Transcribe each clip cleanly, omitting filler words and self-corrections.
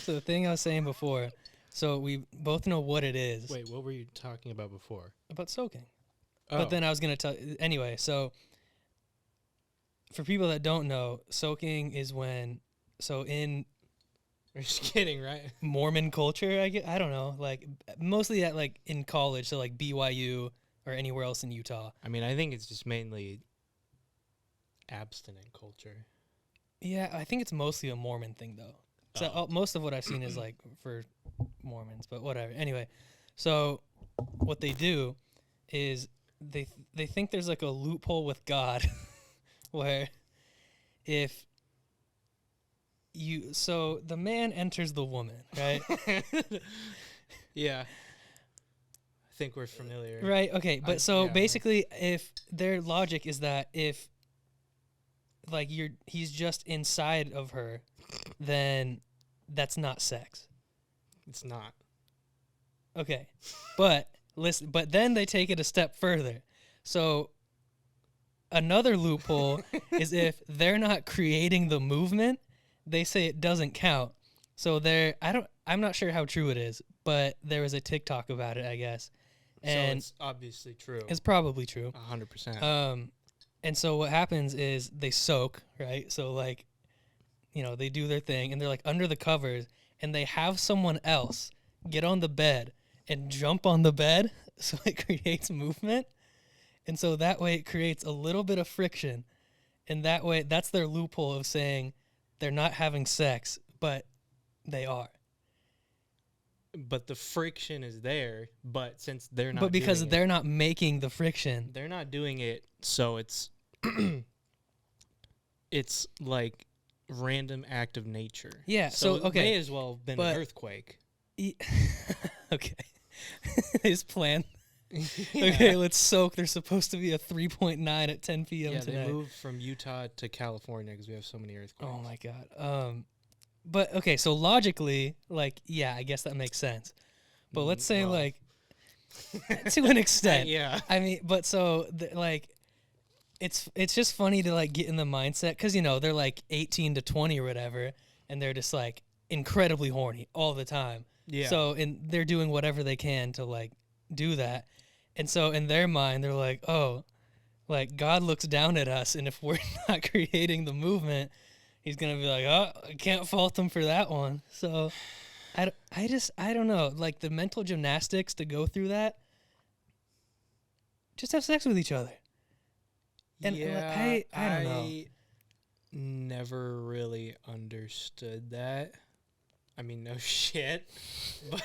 So the thing I was saying before, so we both know what it is. Wait, what were you talking about before? About soaking. Oh. But then I was going to tell... Anyway, so for people that don't know, soaking is when... So in You're just kidding, right? Mormon culture, I don't know, like mostly at like in college, so like BYU or anywhere else in Utah. I mean, I think it's just mainly abstinent culture. Yeah, I think it's mostly a Mormon thing though. So most of what I've seen is like for Mormons, but whatever. Anyway, so what they do is they think there's like a loophole with God where if so the man enters the woman, right? Yeah. I think we're familiar. Right, okay. But basically if their logic is that if like he's just inside of her, then that's not sex. It's not. Okay. But listen, but then they take it a step further. So another loophole is if they're not creating the movement, they say it doesn't count. So I'm not sure how true it is, but there was a TikTok about it, I guess. And so it's obviously true. It's probably true. 100%. And so what happens is they soak, right? So like, they do their thing and they're like under the covers and they have someone else get on the bed and jump on the bed so it creates movement. And so that way it creates a little bit of friction. And that way, that's their loophole of saying they're not having sex, but they are. But the friction is there, but since they're not But because they're not making the friction. They're not doing it, so it's it's like random act of nature. Yeah, so okay. It may as well have been an earthquake. Okay. His plan. Yeah. Okay, let's soak. There's supposed to be a 3.9 at 10 p.m. Yeah, today. they moved from Utah to California because we have so many earthquakes. Oh my god. But okay, so logically, like, yeah, I guess that makes sense. But let's say like to an extent. Yeah. I mean, but so like it's just funny to like get in the mindset cuz they're like 18 to 20 or whatever and they're just like incredibly horny all the time. Yeah. So and they're doing whatever they can to like do that. And so in their mind they're like, "Oh, like God looks down at us and if we're not creating the movement, he's going to be like, "Oh, I can't fault them for that one." So I don't know, like the mental gymnastics to go through that. Just have sex with each other. And yeah, I don't know. I never really understood that. I mean, no shit. But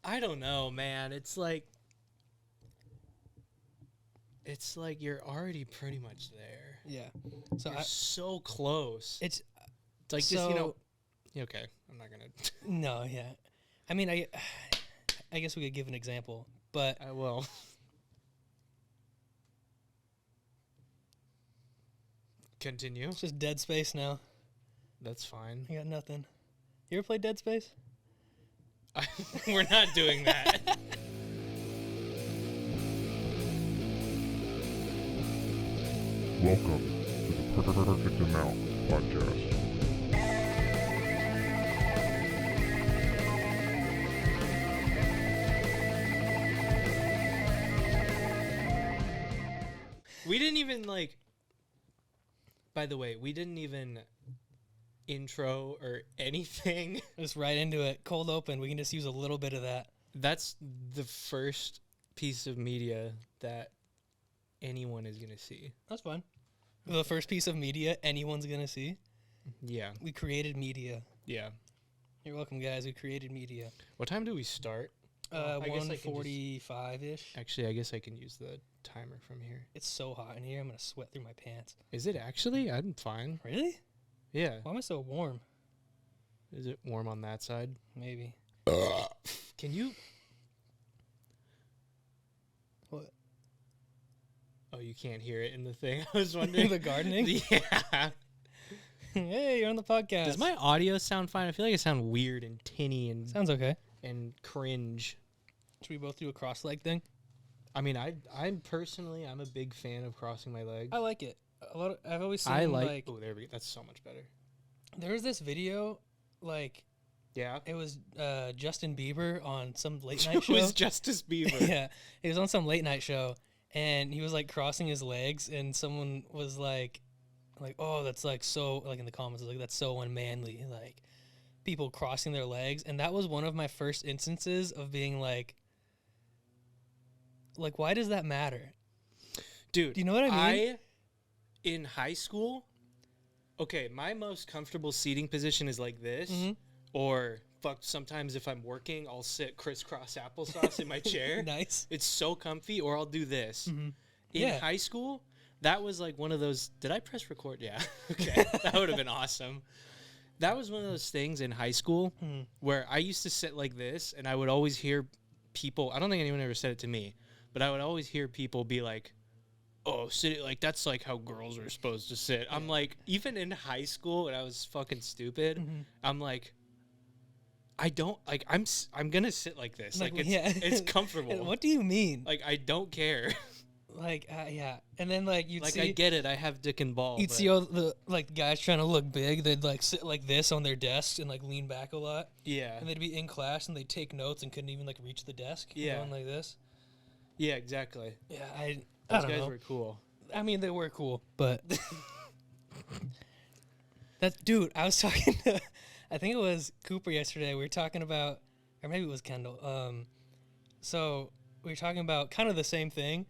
I don't know, man. It's like you're already pretty much there. Yeah. So you're so close. It's like so, just, okay, I'm not going to. No, yeah. I mean, I guess we could give an example, but I will. Continue. It's just Dead Space now. That's fine. I got nothing. You ever played Dead Space? We're not doing that. Welcome to the Perfect Amount podcast. We didn't even by the way, we didn't even intro or anything. Just right into it. Cold open. We can just use a little bit of that. That's the first piece of media that anyone is going to see. That's fine. The first piece of media anyone's going to see. Yeah. We created media. Yeah. You're welcome, guys. We created media. What time do we start? 1:45-ish. Actually, I guess I can use the timer from here. It's so hot in here. I'm going to sweat through my pants. Is it actually? I'm fine. Really? Yeah. Why am I so warm? Is it warm on that side? Maybe. Can you? What? Oh, you can't hear it in the thing. I was wondering. The gardening? Yeah. Hey, you're on the podcast. Does my audio sound fine? I feel like it sounds weird and tinny and sounds okay. And cringe. Should we both do a cross leg thing? I mean, I'm personally, I'm a big fan of crossing my legs. I like it. I've always seen oh, there we go. That's so much better. There was this video like Yeah. it was Justin Bieber on some late night It show. was Justice Bieber. Yeah, he was on some late night show, and he was like crossing his legs, and someone was like, oh, that's like so, like in the comments, like that's so unmanly, like people crossing their legs, and that was one of my first instances of being like, why does that matter? Dude, Do you know what I mean? In high school, okay, my most comfortable seating position is like this, Mhm. or sometimes if I'm working, I'll sit crisscross applesauce in my chair. Nice. It's so comfy, or I'll do this. Mm-hmm. In Yeah. high school, that was like one of those. Did I press record? Yeah. Okay, that would have been awesome. That was one of those things in high school Mhm. where I used to sit like this, and I would always hear people. I don't think anyone ever said it to me, but I would always hear people be like, "Oh, sit like that's like how girls are supposed to sit." I'm like, even in high school when I was fucking stupid, Mhm. I'm like, I don't like. I'm gonna sit like this. Like it's yeah. it's comfortable. What do you mean? Like I don't care. Yeah, and then you'd Like see. I get it. I have dick and ball. You'd but see all the guys trying to look big. They'd sit like this on their desks and lean back a lot. yeah, And they'd be in class and they'd take notes and couldn't even reach the desk. Yeah. Going like this. yeah, exactly. Yeah, I Those don't guys know. were cool. I mean, they were cool, but dude. I was talking to, I think it was Cooper yesterday. We were talking about, or maybe it was Kendall. So we were talking about kind of the same thing,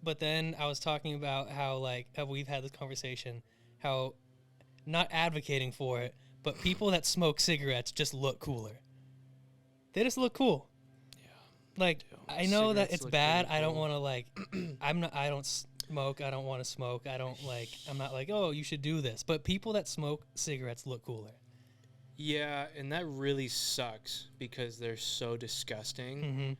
but then I was talking about how how we've had this conversation, how not advocating for it, but people that smoke cigarettes just look cooler. They just look cool. Yeah. I know that Cigarettes it's look bad. pretty I don't cool. want to I don't smoke. I don't want to smoke. I don't I'm not oh, you should do this. But people that smoke cigarettes look cooler. Yeah, and that really sucks because they're so disgusting. Mm-hmm.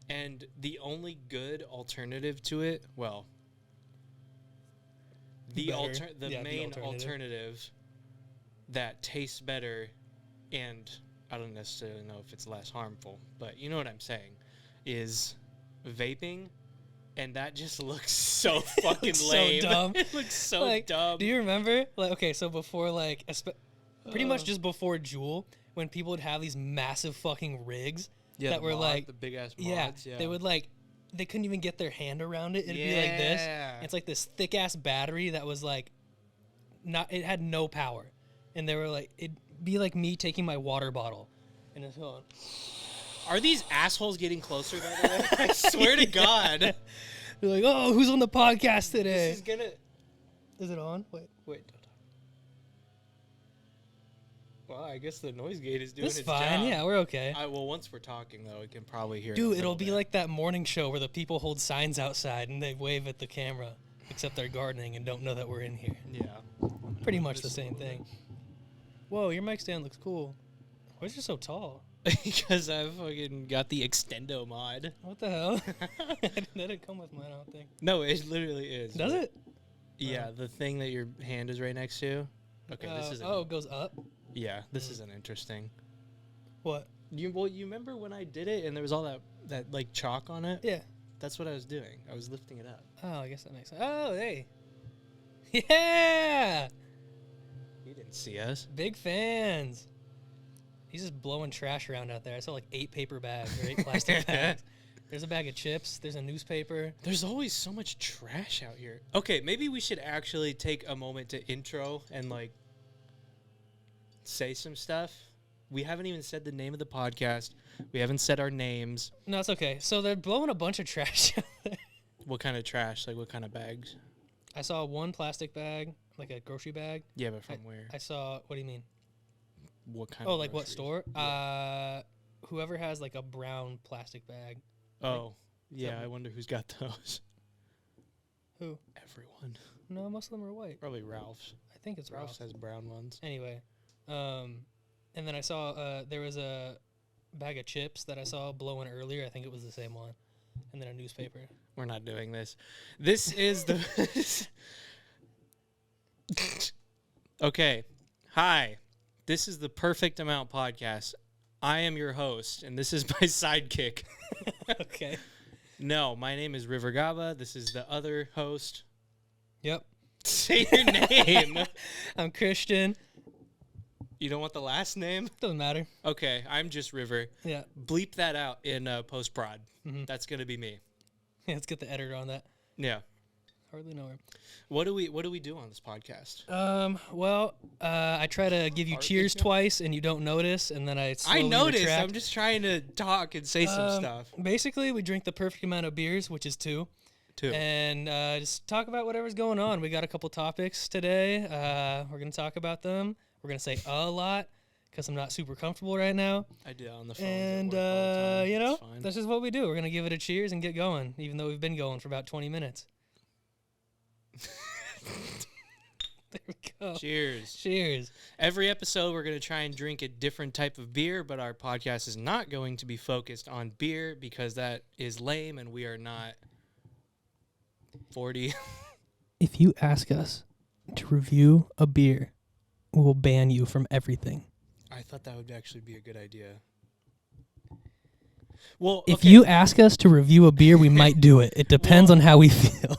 And the only good alternative to it, well, the Better. the Yeah, the main alternative. alternative that tastes better, and I don't necessarily know if it's less harmful, but you know what I'm saying, is vaping, and that just looks so fucking so lame. dumb. It looks so dumb. Do you remember? Okay, so before pretty much just before Juul, when people would have these massive fucking rigs yeah, that the were mod, the big ass mods. Yeah, they would they couldn't even get their hand around it. It'd be like this. Yeah. It's like this thick ass battery that was it had no power, and they were it'd be like me taking my water bottle and it's going. Are these assholes getting closer? By the way, I swear to God, They're like, oh, who's on the podcast today? this is gonna. Is it on? Wait. Wait. Well, I guess the noise gate is doing It's its fine. job. Yeah, we're okay. Well, once we're talking though, we can probably hear. it a Dude, it'll little be bit. like that morning show where the people hold signs outside and they wave at the camera, except they're gardening and don't know that we're in here. Yeah. Pretty much the same thing. Whoa, your mic stand looks cool. Why is it so tall? Because I fucking got the extendo mod. What the hell? That didn't come with mine, I don't think. No, it literally is. Does it? Yeah, the thing that your hand is right next to. Okay, this is. Oh, it goes up? Yeah, this isn't interesting. What? You remember when I did it and there was all that like chalk on it? Yeah. That's what I was doing. I was lifting it up. Oh, I guess that makes sense. Oh, hey. Yeah! You didn't see us. Big fans. He's just blowing trash around out there. I saw 8 paper bags, right? Plastic bags. There's a bag of chips. There's a newspaper. There's always so much trash out here. Okay, maybe we should actually take a moment to intro and say some stuff. We haven't even said the name of the podcast. We haven't said our names. No, it's okay. So they're blowing a bunch of trash out there. What kind of trash? Like what kind of bags? I saw one plastic bag, like a grocery bag. Yeah, but from where? I saw, what do you mean? What kind Oh, of like what groceries? store? Yeah. Whoever has a brown plastic bag. Oh, yeah, something. I wonder who's got those. Who? Everyone. No, most of them are white. Probably Ralph's. I think it's Ralph's Ralph's. has brown ones. Anyway, and then I saw there was a bag of chips that I saw blowing earlier. I think it was the same one. And then a newspaper. We're not doing this. This is the... Okay. Hi. This is the Perfect Amount Podcast. I am your host, and this is my sidekick. Okay. No, my name is River Gava. This is the other host. Yep. Say your name. I'm Christian. You don't want the last name? Doesn't matter. Okay, I'm just River. Yeah. Bleep that out in post prod. Mhm. That's gonna be me. Yeah, let's get the editor on that. Yeah. Hardly know her. What do we do on this podcast? Well, I try to give you Hardly cheers know. twice, and you don't notice, and then I slowly I noticed. retract. I'm just trying to talk and say some stuff. Basically, we drink the perfect amount of beers, which is 2. Too. And just talk about whatever's going on. We got a couple topics today. We're going to talk about them. We're going to say a lot because I'm not super comfortable right now. I do on the phone. And, that's just what we do. We're going to give it a cheers and get going, even though we've been going for about 20 minutes. There we go. Cheers. Cheers. Every episode, we're going to try and drink a different type of beer, but our podcast is not going to be focused on beer because that is lame and we are not 40. If you ask us to review a beer, we will ban you from everything. I thought that would actually be a good idea. Well, If okay, you ask us to review a beer, we might do it. It depends on how we feel.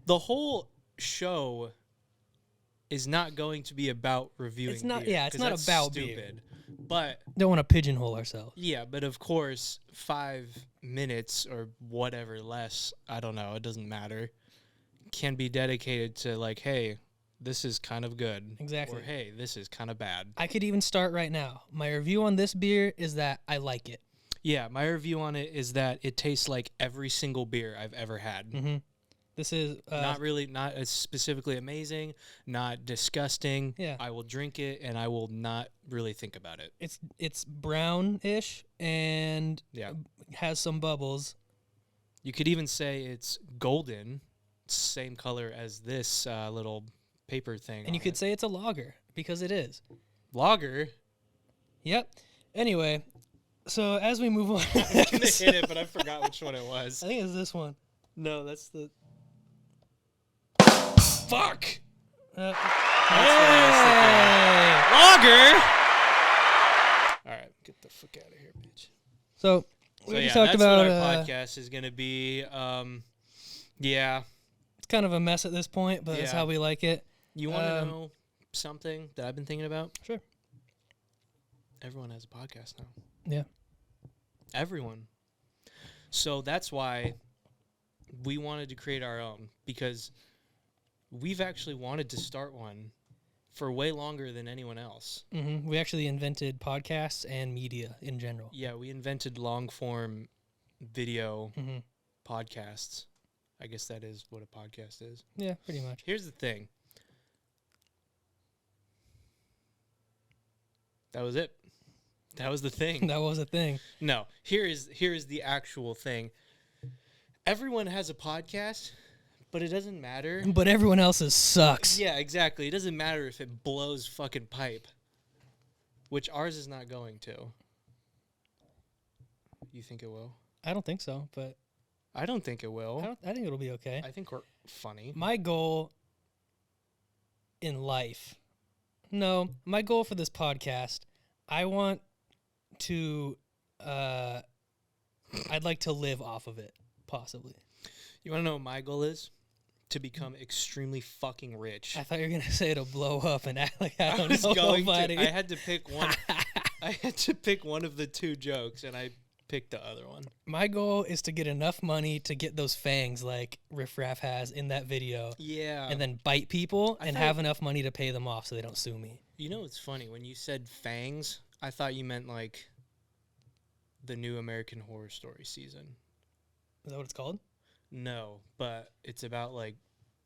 the whole show is not going to be about reviewing It's not- beer, yeah, it's 'cause not that's about beer. stupid. But Don't want to pigeonhole ourselves. yeah, but of course, 5 minutes or whatever less, I don't know, it doesn't matter, can be dedicated to like, hey, this is kind of good. Exactly. Or hey, this is kind of bad. I could even start right now. My review on this beer is that I like it. Yeah, my review on it is that it tastes like every single beer I've ever had. Mm-hmm. This is Not as specifically amazing, not disgusting. Yeah. I will drink it and I will not really think about it. it's brownish and Yeah. has some bubbles. You could even say it's golden, same color as this little paper thing. And you could say it's a lager because it is. lager. Yep. Anyway, so as we move on, I was gonna hit it, but I forgot which one it was. I think it's this one. No, that's the. That's Fuck! what Lager! Alright, get the fuck out of here, bitch. So So we yeah, just talked that's about what our podcast is going to be. Yeah. it's kind of a mess at this point, but that's Yeah. how we like it. You want to know something that I've been thinking about? Sure. Everyone has a podcast now. Yeah. Everyone. So that's why we wanted to create our own, because we've actually wanted to start one for way longer than anyone else. Mm-hmm. We actually invented podcasts and media in general. Yeah, we invented long form video Mm-hmm. podcasts. I guess that is what a podcast is. Yeah, pretty much. Here's the thing. That was it. That was the thing. That was a thing. No, here is the actual thing. Everyone has a podcast, but it doesn't matter. But everyone else's sucks. Yeah, exactly. It doesn't matter if it blows fucking pipe, which ours is not going to. You think it will? I don't think so, but I don't think it will. I think it'll be okay. I think we're funny. My goal in life, my goal for this podcast, I want to, I'd like to live off of it, possibly. You want to know what my goal is? To become extremely fucking rich. I thought you were going to say it'll blow up and act like I don't was know going nobody. to. I had to pick one. I had to pick one of the two jokes, and I picked the other one. My goal is to get enough money to get those fangs like Riff Raff has in that video, Yeah. and then bite people I and thought- have enough money to pay them off so they don't sue me. You know, it's funny when you said fangs. I thought you meant like the new American Horror Story season. Is that what it's called? No, but it's about like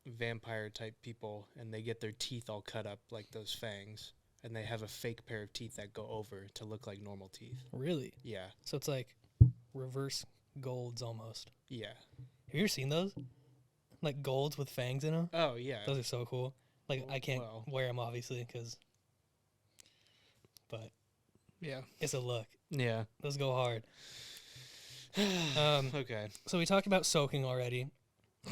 vampire type people, and they get their teeth all cut up like those fangs, and they have a fake pair of teeth that go over to look like normal teeth. Really? Yeah, So it's like reverse golds almost. yeah. Have you ever seen those? Like golds with fangs in them? Oh yeah. Those are so cool. Like I can't Well. wear them obviously but Yeah. it's a look. Yeah. Those go hard. Okay. So we talked about soaking already,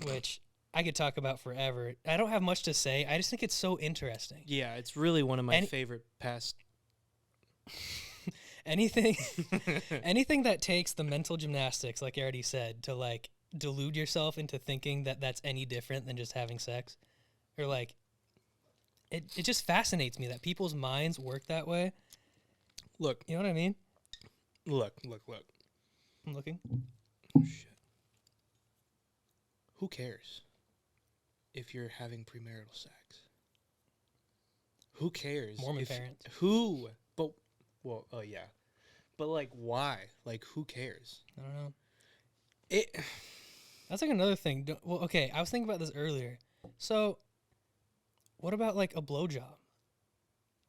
which I could talk about forever. I don't have much to say. I just think it's so interesting. Yeah, it's really one of my favorite past. Anything anything that takes the mental gymnastics, like I already said, to like delude yourself into thinking that that's any different than just having sex, or like it just fascinates me that people's minds work that way. Look, You know what I mean? look. I'm looking. Oh, shit. Who cares if you're having premarital sex? Who cares? Mormon parents. Who? But, well, oh, yeah. But, like, why? Like, who cares? I don't know. It. That's like another thing. Well, okay, I was thinking about this earlier. So, what about like a blowjob?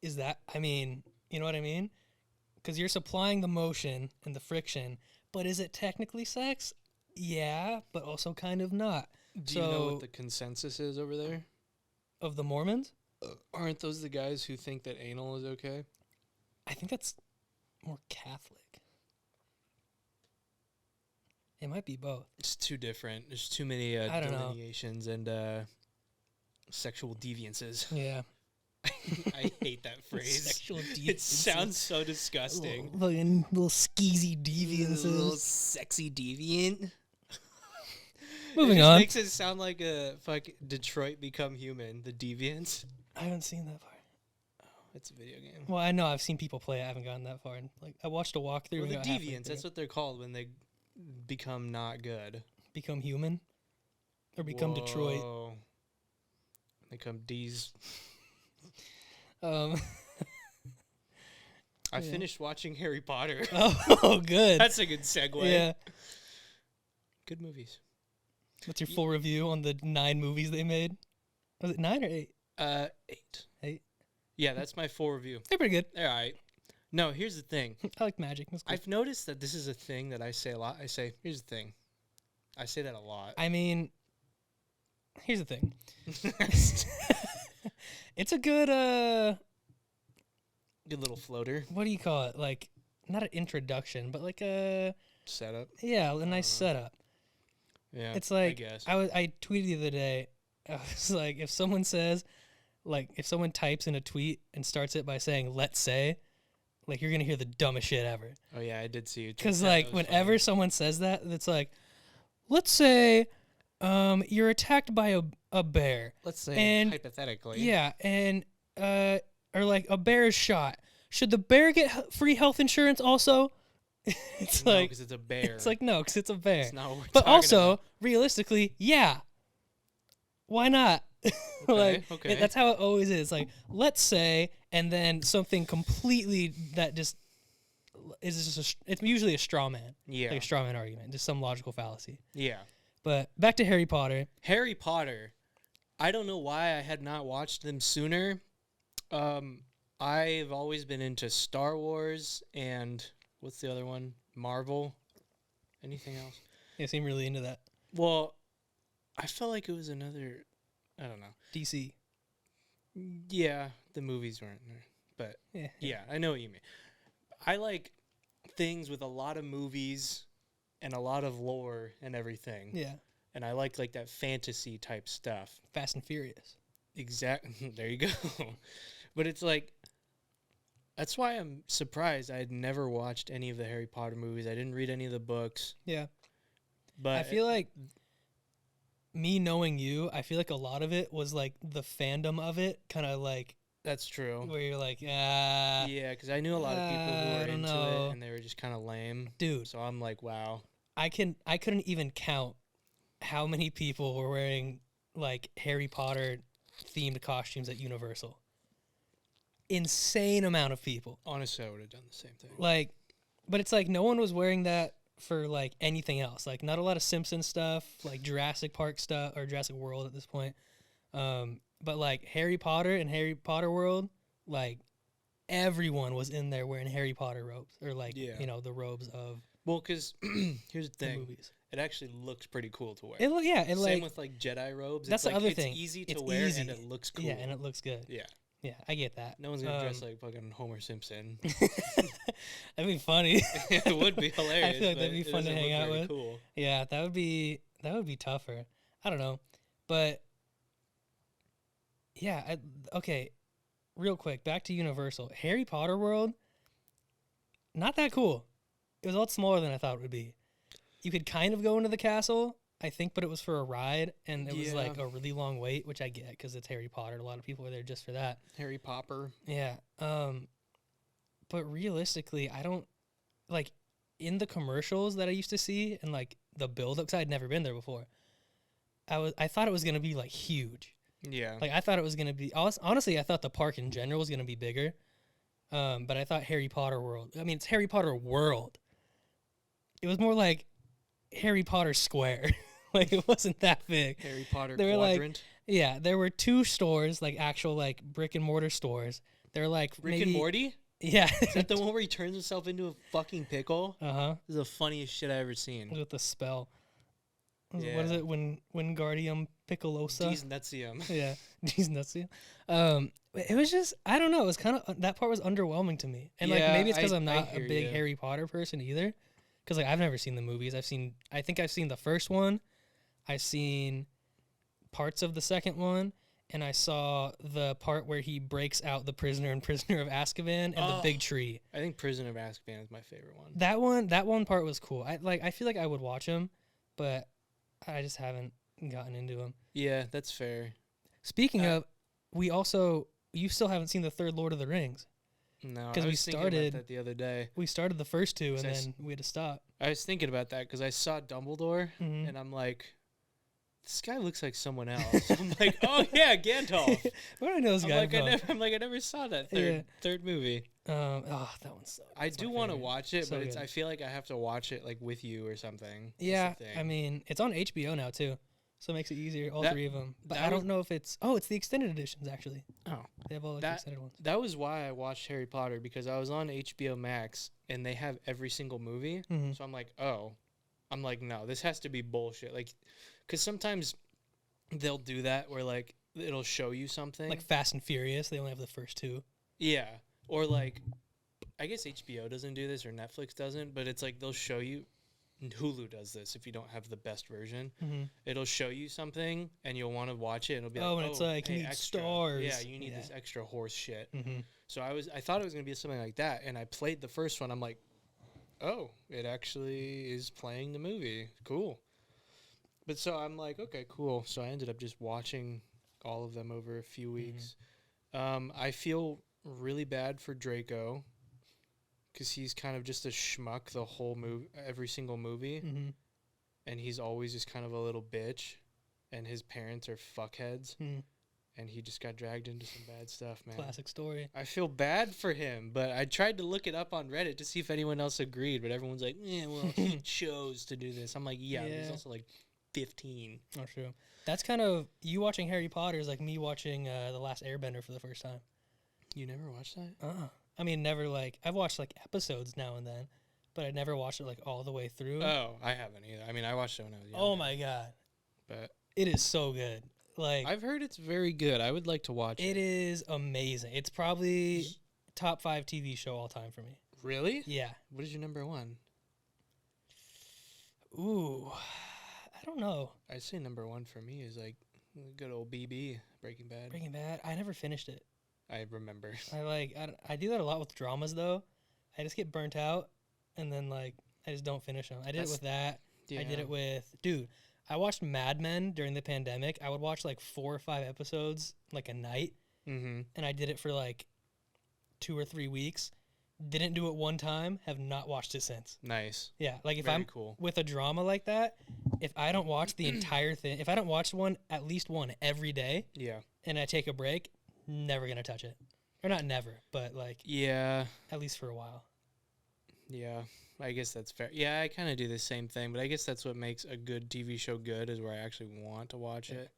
Is that, I mean, you know what I mean? Because you're supplying the motion and the friction, but is it technically sex? Yeah, but also kind of not. Do you know what the consensus is over there? Of the Mormons? Aren't those the guys who think that anal is okay? I think that's more Catholic. It might be both. It's too different. There's too many I don't know. delineations and sexual deviances. Yeah. I hate that phrase. Sexual deviances. It sounds so disgusting. Little skeezy deviances. Little sexy deviant. Moving it just on. makes it sound like a Detroit Become Human, the Deviants. I haven't seen that far. Oh, it's a video game. Well, I know I've seen people play it. I haven't gotten that far. And, like, I watched a walkthrough. Well, and the got halfway Deviants, that's through. what they're called when they become not good. Become human? Or become Detroit? Whoa. Become D's. Um, I yeah. finished watching Harry Potter. oh, good. That's a good segue. Yeah. Good movies. What's your full review on the 9 movies they made? Was it 9 or 8? 8. 8. Yeah, that's my full review. They're pretty good. All right. No, here's the thing. I like magic. That's cool. I've noticed that this is a thing that I say a lot. I say, here's the thing. I say that a lot. I mean, here's the thing. It's a good, Good little floater what do you call it? Like, not an introduction, but like a, setup. yeah, a nice setup. Yeah, It's like, I guess. I tweeted the other day, I was like, if someone says, like, if someone types in a tweet and starts it by saying, let's say, like, you're going to hear the dumbest shit ever. Oh, yeah, I did see you. Because, like, whenever someone says that, it's like, let's say you're attacked by a bear. Let's say, and- hypothetically. Yeah, and, or, like, a bear is shot. Should the bear get free health insurance also? It's No, like, because it's a bear. it's like, no, because it's a bear. It's not what we're But talking also, about. realistically, yeah. Why not? Like, okay. that's how it always is. Like, let's say, and then something completely that just is just it's usually a straw man. Yeah. Like a straw man argument, just some logical fallacy. Yeah. But back to Harry Potter. Harry Potter. I don't know why I had not watched them sooner. I've always been into Star Wars and what's the other one? Marvel. Anything else? You seem really into that. Well, I felt like it was another. I don't know. DC. Yeah, the movies weren't there, but Yeah. yeah, I know what you mean. I like things with a lot of movies and a lot of lore and everything. Yeah. And I like that fantasy type stuff. Fast and Furious. Exactly. There you go. But it's like, that's why I'm surprised I had never watched any of the Harry Potter movies. I didn't read any of the books. Yeah. But I feel like me knowing you, I feel like a lot of it was like the fandom of it, kind of like that's true. where you're like, ah, Yeah, because I knew a lot of people who I were don't into know. it, and they were just kind of lame. dude, So I'm like, wow. I couldn't even count how many people were wearing like Harry Potter themed costumes at Universal. Insane amount of people. Honestly, I would have done the same thing. Like, but it's like no one was wearing that for like anything else. Like not a lot of Simpsons stuff, like Jurassic Park stuff or Jurassic World at this point. But like Harry Potter and Harry Potter World, like everyone was in there wearing Harry Potter robes or like Yeah. you know the robes of Well, because here's the the thing. movies. It actually looks pretty cool to wear. It yeah, Same it like with like Jedi robes. that's it's the other it's thing. easy to It's wear easy. and it looks cool. yeah, and it looks good. Yeah. Yeah, I get that. No one's gonna dress like fucking Homer Simpson. That'd be funny. It would be hilarious. I feel like that'd but be it fun to doesn't hang look out very with. Cool. Yeah, that would be tougher. I don't know, but yeah. Okay, real quick, back to Universal. Harry Potter World, not that cool. It was a lot smaller than I thought it would be. You could kind of go into the castle. I think, but it was for a ride, and it was Yeah. like a really long wait, which I get because it's Harry Potter. A lot of people are there just for that. Harry Popper. Yeah. But realistically, I don't like in the commercials that I used to see and like the build-up, 'cause I'd never been there before. I thought it was gonna be like huge. Yeah. Like I thought it was gonna be honestly, I thought the park in general was gonna be bigger. But I thought Harry Potter World. I mean, it's Harry Potter World. It was more like Harry Potter Square. Like it wasn't that big. Harry Potter They were like- Quadrant. Yeah, there were 2 stores, like actual like brick and mortar stores. They're like Rick maybe, and Morty? Yeah. Is that the one where he turns himself into a fucking pickle? Uh-huh. This is the funniest shit I've ever seen. With the spell. What is Yeah. it? Wingardium Piccolosa. D's Nutsium. Yeah, D's nuts. Yeah. It was just I don't know. It was kind of that part was underwhelming to me, and like Yeah, maybe it's because I'm I not a hear big ya. Harry Potter person either. Because like I've never seen the movies. I think I've seen the first one. I've seen parts of the second one, and I saw the part where he breaks out the prisoner and Prisoner of Azkaban and the Oh. big tree. I think Prisoner of Azkaban is my favorite one. That one part was cool. I feel like I would watch him, but I just haven't gotten into him. Yeah, that's fair. Speaking of, you still haven't seen the third Lord of the Rings. No, 'Cause I we was thinking started- about that the other day. We started the first 2 and So I s- then we had to stop. I was thinking about that because I saw Dumbledore Mhm. and I'm like, this guy looks like someone else. I'm like, oh yeah, Gandalf. Where do I know this I'm guy like, from? I never saw that Yeah. third movie. That one's so. I it's do my want to favorite. watch it, So but good. I feel like I have to watch it like with you or something. That's the Yeah, thing. I mean, it's on HBO now too, so it makes it easier. All That- 3 of them, but that I was- don't know if it's. Oh, it's the extended editions actually. oh, They have all like, the That- extended ones. that was why I watched Harry Potter because I was on HBO Max and they have every single movie. Mhm. So I'm like, no, this has to be bullshit. Like, because sometimes they'll do that where like it'll show you something. Like Fast and Furious, they only have the first 2. Yeah. Or like, I guess HBO doesn't do this or Netflix doesn't, but it's like they'll show you. Hulu does this if you don't have the best version. Mm-hmm. It'll show you something and you'll want to watch it. And it'll be Oh, like, and it's like, you hey, need extra. stars. Yeah, you need Yeah. this extra horse shit. Mm-hmm. So I thought it was gonna be something like that, and I played the first one. I'm like, oh, it actually is playing the movie. Cool. But so I'm like, okay, cool. So I ended up just watching all of them over a few weeks. I feel really bad for Draco because he's kind of just a schmuck the whole movie, every single movie, Mm-hmm. and he's always just kind of a little bitch, and his parents are fuckheads, Mm. and he just got dragged into some bad stuff, man. Classic story. I feel bad for him, but I tried to look it up on Reddit to see if anyone else agreed, but everyone's like, yeah, well, he chose to do this. I'm like, yeah, but he's Yeah. also like 15. Oh, true. That's kind of you watching Harry Potter is like me watching The Last Airbender for the first time. You never watched that? I mean, never like I've watched like episodes now and then, but I never watched it like all the way through. Oh, I haven't either. I mean, I watched it when I was young. Oh my god, But it is so good. Like I've heard it's very good. I would like to watch it. it is amazing. It's probably top 5 TV show all time for me. Really? Yeah. What is your number one? Ooh, I don't know. I'd say number one for me is like good old BB, Breaking Bad. Breaking Bad. I never finished it. I remember. I do that a lot with dramas though. I just get burnt out, and then like I just don't finish them. I did it That's- with that. Yeah. I did it with I watched Mad Men during the pandemic. I would watch like 4 or 5 episodes like a night, Mm-hmm. and I did it for like 2 or 3 weeks. Didn't do it one time. Have not watched it since. Nice. Yeah, like if Very I'm cool. with a drama like that, if I don't watch the entire thing, if I don't watch at least one every day, Yeah. and I take a break, never gonna touch it. Or not never, but like Yeah. at least for a while. Yeah, I guess that's fair. Yeah, I kind of do the same thing, but I guess that's what makes a good TV show good is where I actually want to watch it.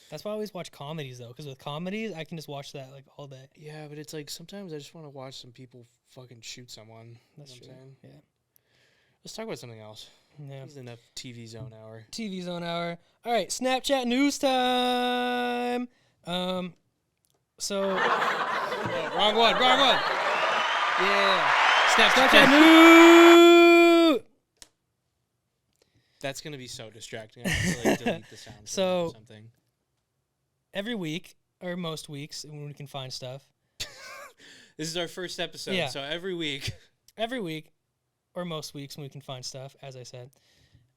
That's why I always watch comedies though, because with comedies I can just watch that like all day. Yeah, but it's like sometimes I just want to watch some people fucking shoot someone. That's you know true. what I'm saying? Yeah. Let's talk about something else. Yeah. This is enough TV Zone hour. TV Zone Hour. All right, Snapchat news time. So Wrong one. Yeah. Snapchat news. That's gonna be so distracting. I have to like delete the sound. from So- that or something. Every week or most weeks when we can find stuff. This is our first episode, Yeah. so every week. Every week or most weeks when we can find stuff, as I said.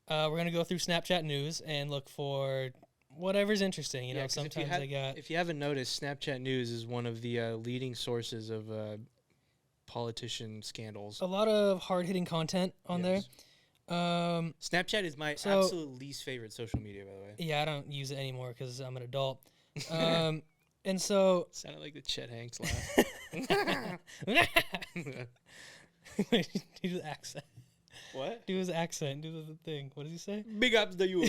we're gonna go through Snapchat news and look for whatever's interesting. You know, 'cause sometimes they got if you haven't noticed, Snapchat News is one of the leading sources of politician scandals. a lot of hard hitting content on Yes. there. Snapchat is my So- absolute least favorite social media, by the way. Yeah, I don't use it anymore because I'm an adult. And so Sounded like the Chet Hanks laugh. do the accent. What? Do his accent. Do the thing. What does he say? Big ups to you.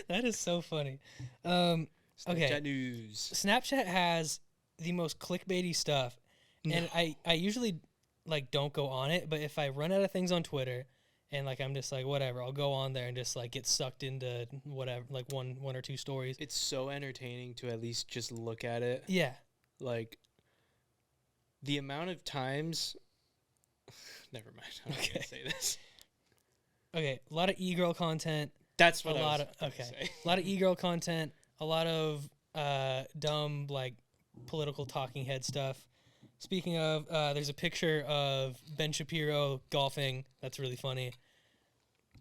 That is so funny. Snapchat Okay. News. Snapchat has the most clickbaity stuff, and I usually like don't go on it. But if I run out of things on Twitter, and like I'm just like whatever, I'll go on there and just like get sucked into whatever, like one or two stories. It's so entertaining to at least just look at it. Yeah. Like the amount of times. Never mind. I'm not gonna say this. Okay. A lot of e-girl content. That's what A I lot was of gonna okay. say. A lot of e-girl content. A lot of dumb like political talking head stuff. Speaking of, there's a picture of Ben Shapiro golfing. That's really funny.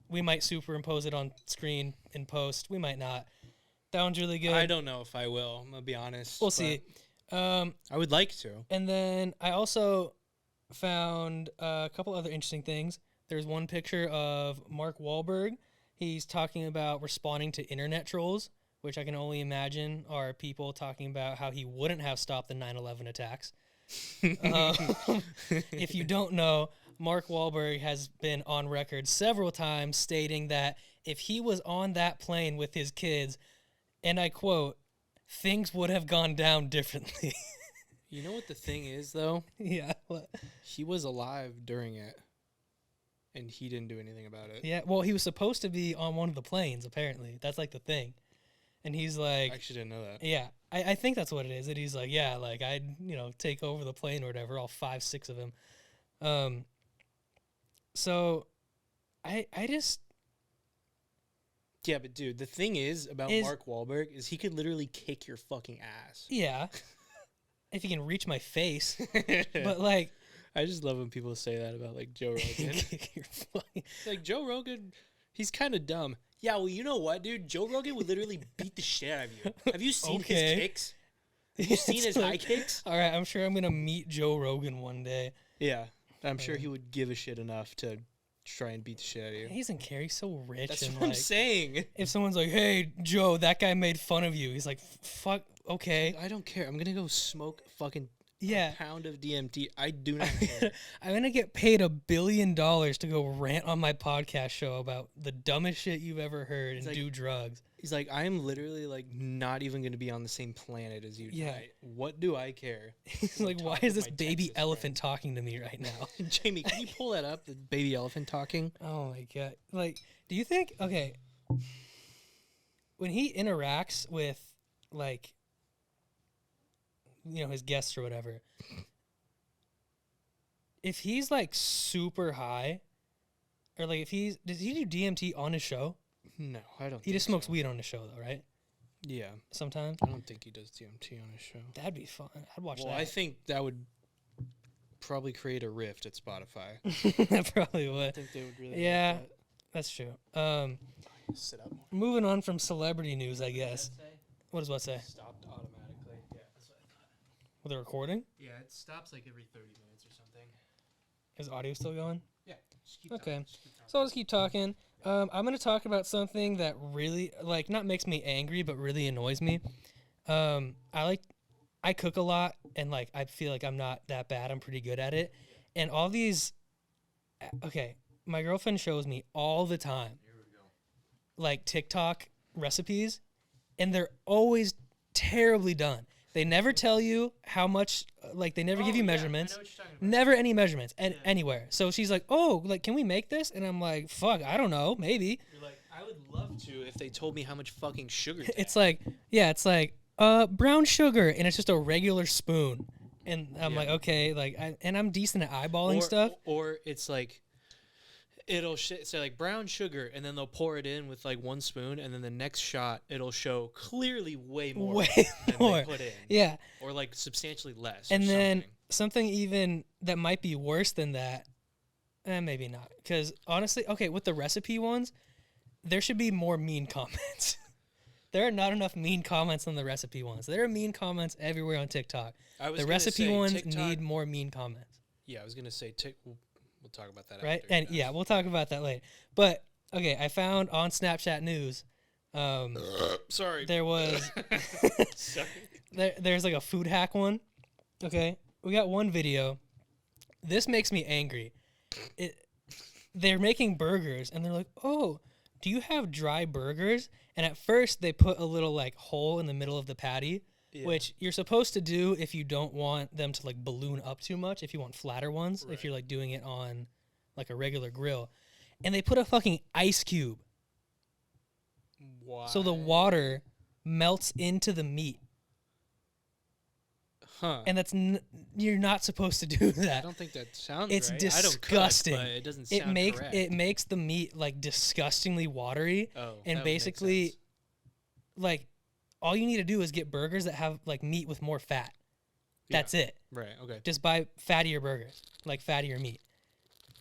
We might superimpose it on screen in post. We might not. That one's really good. I don't know if I will. I'm gonna be honest. We'll but see. I would like to. And then I also found a couple other interesting things. There's one picture of Mark Wahlberg. He's talking about responding to internet trolls, which I can only imagine are people talking about how he wouldn't have stopped the 9/11 attacks. If you don't know, Mark Wahlberg has been on record several times stating that if he was on that plane with his kids, and I quote, things would have gone down differently. You know what the thing is, though? Yeah. What? He was alive during it, and he didn't do anything about it. Yeah. Well, he was supposed to be on one of the planes, apparently. That's like the thing. And he's I like, actually didn't know that. yeah, I think that's what it is. That he's like, yeah, like I'd, take over the plane or whatever, all 5, 6 of them. So I just, Yeah, but dude, the thing is about Is- Mark Wahlberg is he could literally kick your fucking ass. yeah, if he can reach my face, but like, I just love when people say that about like Joe Rogan. you're funny. Like Joe Rogan, he's kind of dumb. Yeah, well, you know what, dude? Joe Rogan would literally beat the shit out of you. Have you seen Okay. his kicks? Have you seen It's his like- high kicks? All right, I'm sure I'm gonna meet Joe Rogan one day. Yeah, I'm sure he would give a shit enough to try and beat the shit out of you. He doesn't care. He's so rich. That's and what I'm like, saying. if someone's like, "Hey, Joe, that guy made fun of you," he's like, "Fuck, okay, I don't care. I'm gonna go smoke a fucking yeah." pound of DMT. I do not care. I'm gonna get paid $1 billion to go rant on my podcast show about the dumbest shit you've ever heard and like- do drugs. He's like, I am literally like not even gonna be on the same planet as you. Yeah. Tonight. What do I care? He's I'm like, talking why with is this my baby Texas elephant talking to me right now? Jamie, can you pull that up? The baby elephant talking. Oh my god! Like, do you think when he interacts with like his guests or whatever, if he's like super high, or like does he do DMT on his show? No, I don't. He just smokes weed on his show though, right? Yeah, Sometimes. I don't think he does DMT on his show. That'd be fun. I'd watch Well, that. I think that would probably create a rift at Spotify. That probably I would. think they would really. Yeah. Like That's true. that. Sit up more. Moving on from celebrity news, I guess. What does what say? Stopped automatically. Yeah, that's what I thought. With the recording? Yeah, it stops like every 30 minutes or something. Is audio still going? Yeah. Just keep Okay. talking, just keep talking. So I'll just keep talking. I'm going to talk about something that really, like, not makes me angry, but really annoys me. I cook a lot, and, like, I feel like I'm not that bad. I'm pretty good at it. And all these, okay, my girlfriend shows me all the time, like, TikTok recipes, and they're always terribly done. They never tell you how much, like, they never give you measurements. Never any measurements anywhere. So she's like, "Oh, like, can we make this?" And I'm like, "Fuck, I don't know, maybe." You're like, I would love to if they told me how much fucking sugar to It's like, yeah, it's like, brown sugar, and it's just a regular spoon. And I'm Yeah. like, okay, like, and I'm decent at eyeballing or, stuff. Or it's like, it'll say like brown sugar, and then they'll pour it in with like 1 spoon, and then the next shot it'll show clearly way more Way than more. they put in, Yeah, or like substantially less. and or then something. something even that might be worse than that Maybe not. Because honestly, okay, with the recipe ones, there should be more mean comments. There are not enough mean comments on the recipe ones. There are mean comments everywhere on TikTok. I was The gonna recipe say, ones TikTok, need more mean comments, Yeah, I was gonna say we'll talk about that right? after. And yeah, we'll talk about that later. But okay, I found on Snapchat News, Sorry. there was Sorry. there's like a food hack one. Okay, we got one video. This makes me angry. They're making burgers and they're like, "Oh, do you have dry burgers?" And at first they put a little like hole in the middle of the patty, Yeah. which you're supposed to do if you don't want them to like balloon up too much, if you want flatter ones, if you're like doing it on like a regular grill. And they put a fucking ice cube. Why? So the water melts into the meat. Huh. And you're not supposed to do I that. don't think that sounds It's right. disgusting. I don't cook, but it doesn't sound correct. It makes the meat like disgustingly watery. Oh, that And would make basically, sense. like, all you need to do is get burgers that have like meat with more fat. That's it. Right. Okay. Just buy fattier burgers, like fattier meat.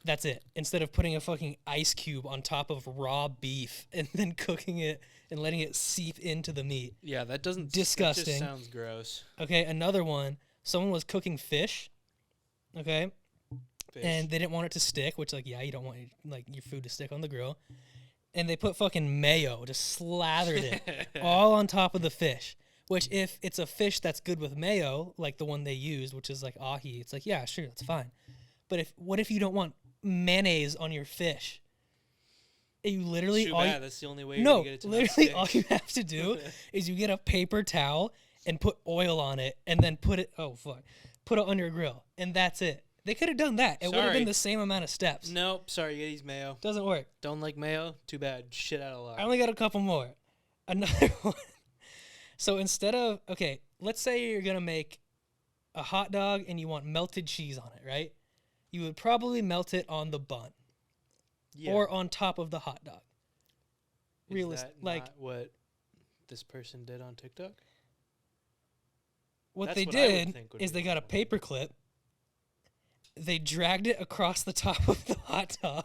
That's it. Instead of putting a fucking ice cube on top of raw beef and then cooking it and letting it seep into the meat. Yeah, that doesn't. Disgusting. That just sounds gross. Okay, another one. Someone was cooking fish. Okay. Fish. And they didn't want it to stick, which like yeah, you don't want your food to stick on the grill. And they put fucking mayo, just slathered it all on top of the fish. Which if it's a fish that's good with mayo, like the one they used, which is like ahi, it's like yeah, sure, that's fine. But what if you don't want mayonnaise on your fish? You literally Too all bad. you, That's the only way you're no, gonna get it to not literally stick. all you have to do is you get a paper towel and put oil on it and then put it put it on your grill and that's it. They could have done that. It would have Sorry. been the same amount of steps. Nope. Sorry, you gotta use mayo. Doesn't work. Don't like mayo? Too bad. Shit out of luck. I only got a couple more. Another one. So instead of let's say you're gonna make a hot dog and you want melted cheese on it, right? You would probably melt it on the bun Yeah. or on top of the hot dog. Is that not what this person did on TikTok? What That's they what I would did think would is be they got a normal. paper clip. They dragged it across the top of the hot dog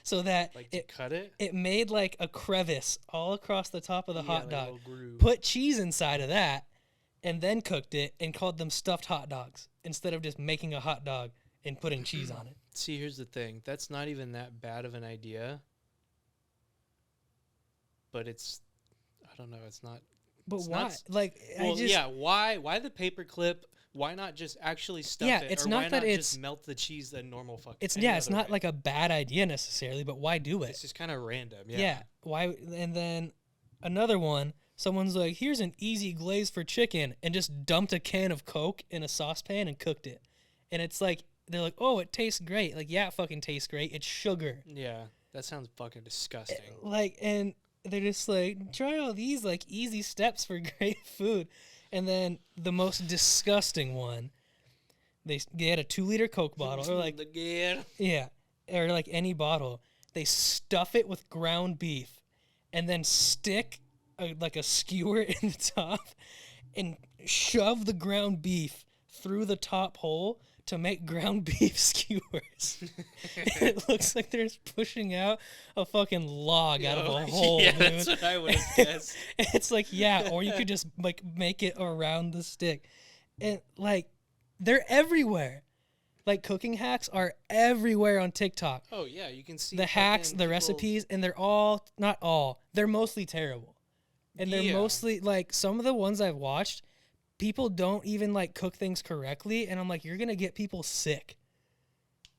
so that Like to cut it? it made like a crevice all across the top of the Yeah, hot like a dog. little groove. Put cheese inside of that and then cooked it and called them stuffed hot dogs instead of just making a hot dog and putting cheese on it. See, here's the thing. That's not even that bad of an idea. But it's, I don't know. It's not. But It's why? not Like Well, I just yeah. Why the paper clip? Why not just actually stuff Yeah, it? it's or not why that not it's- just melt the cheese the normal fucking. it's any it's other not way? like a bad idea necessarily, but why do it? It's just kind of random. Yeah. Why? And then another one, someone's like, "Here's an easy glaze for chicken," and just dumped a can of Coke in a saucepan and cooked it. And it's like they're like, "Oh, it tastes great." Like, yeah, it fucking tastes great. It's sugar. Yeah. That sounds fucking disgusting. Like, and they're just like, try all these like easy steps for great food. And then the most disgusting one, they had a 2-liter Coke bottle, or like yeah. yeah, or like any bottle. They stuff it with ground beef, and then stick like a skewer in the top, and shove the ground beef through the top hole to make ground beef skewers. It looks like they're just pushing out a fucking log out of a hole, Yeah, dude. that's what I would have guessed. It's like, yeah, or you could just like make it around the stick. And like they're everywhere. Like cooking hacks are everywhere on TikTok. Oh yeah, you can see The hacks, fucking the people- recipes, and they're all not all. They're mostly terrible. And they're Yeah. mostly like some of the ones I've watched, people don't even like cook things correctly, and I'm like, you're going to get people sick.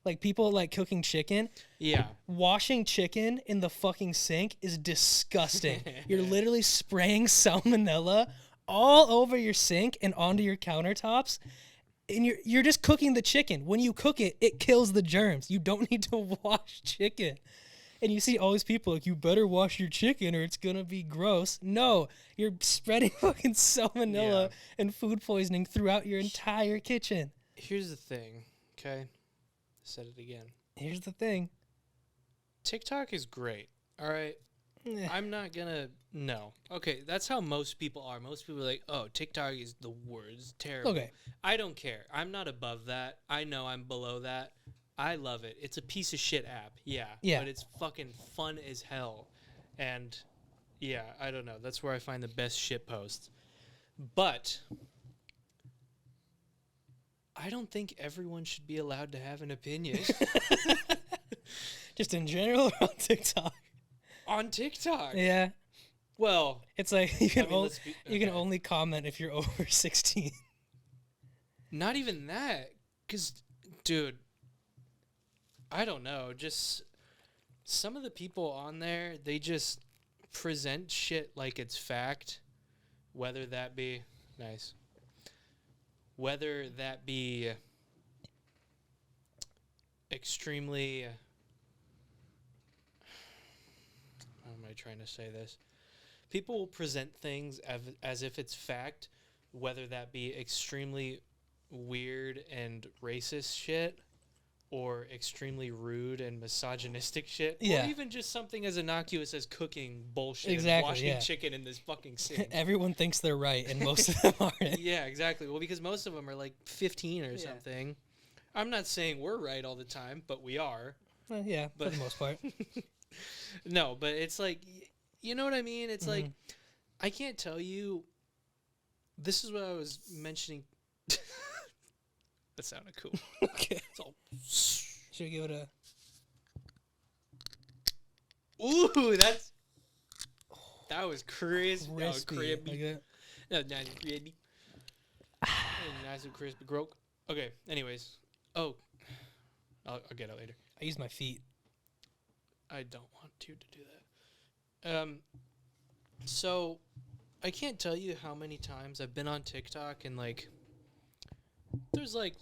Like people like cooking chicken. Yeah. Washing chicken in the fucking sink is disgusting. You're literally spraying salmonella all over your sink and onto your countertops. And you're just cooking the chicken. When you cook it, it kills the germs. You don't need to wash chicken. And you see all these people like, you better wash your chicken or it's gonna be gross. No, you're spreading fucking salmonella Yeah. and food poisoning throughout your entire kitchen. Here's the thing, okay? Said it again. Here's the thing. TikTok is great. All right. Eh. I'm not gonna no. Okay, that's how most people are. Most people are like, "Oh, TikTok is the worst, terrible." Okay. I don't care. I'm not above that. I know I'm below that. I love it. It's a piece of shit app. Yeah. Yeah. But it's fucking fun as hell. And yeah, I don't know. That's where I find the best shit posts. But I don't think everyone should be allowed to have an opinion Just in general or on TikTok? on TikTok. Yeah. Well, It's like you can, let's be- you can okay. only comment if you're over 16. Not even that. Because, dude, I don't know. Just some of the people on there, they just present shit like it's fact. Whether that be... Nice. Whether that be extremely... How am I trying to say this? People will present things as if it's fact, whether that be extremely weird and racist shit, or extremely rude and misogynistic shit, Yeah. or even just something as innocuous as cooking bullshit Exactly, and washing yeah. chicken in this fucking sink. Everyone thinks they're right, and most of them aren't. Yeah, exactly. Well, because most of them are like 15 or Yeah. something. I'm not saying we're right all the time, but we are. Well, yeah, But- for the most part. No, but it's like, you know what I mean? It's like, Mhm. I can't tell you. This is what I was mentioning. That sounded cool. Okay. It's all, Should we give it a... ooh, that was crisp. crispy? Oh, crispy. Like that? No, nice and crispy. Nice and crispy. Croak. Okay. Anyways. Oh, I'll get it later. I use my feet. I don't want you to do that. So I can't tell you how many times I've been on TikTok and like, there's like,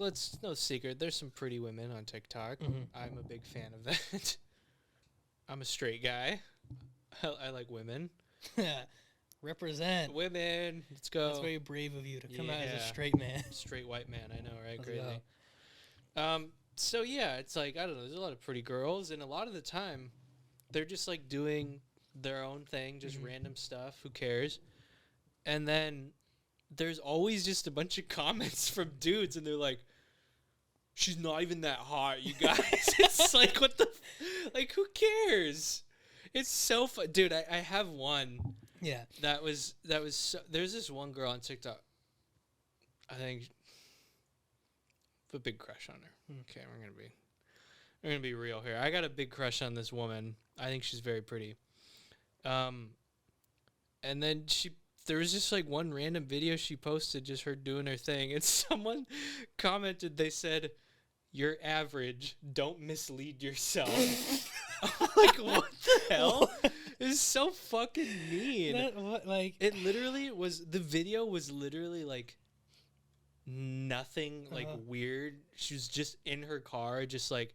no secret, there's some pretty women on TikTok. Mhm. I'm a big fan of that. I'm a straight guy. I like women. Represent. Women, let's go. That's very brave of you to come out as a Yeah. straight man. Straight white man, I know, right? Let's Crazy. go. So yeah, it's like, I don't know, there's a lot of pretty girls, and a lot of the time, they're just like doing their own thing, just Mhm. random stuff, who cares? And then there's always just a bunch of comments from dudes, and they're like, she's not even that hot, you guys. It's like, what the, like, who cares? It's so fun. Dude, I have one Yeah. that was so, there's this one girl on TikTok. I think a big crush on her. Okay, we're gonna be real here. I got a big crush on this woman. I think she's very pretty. And then there was just like one random video she posted, just her doing her thing, and someone commented. They said, "You're average. Don't mislead yourself." I'm like, what the hell? It's so fucking mean. That, what, like... It literally was, the video was literally like nothing like weird. She was just in her car, just like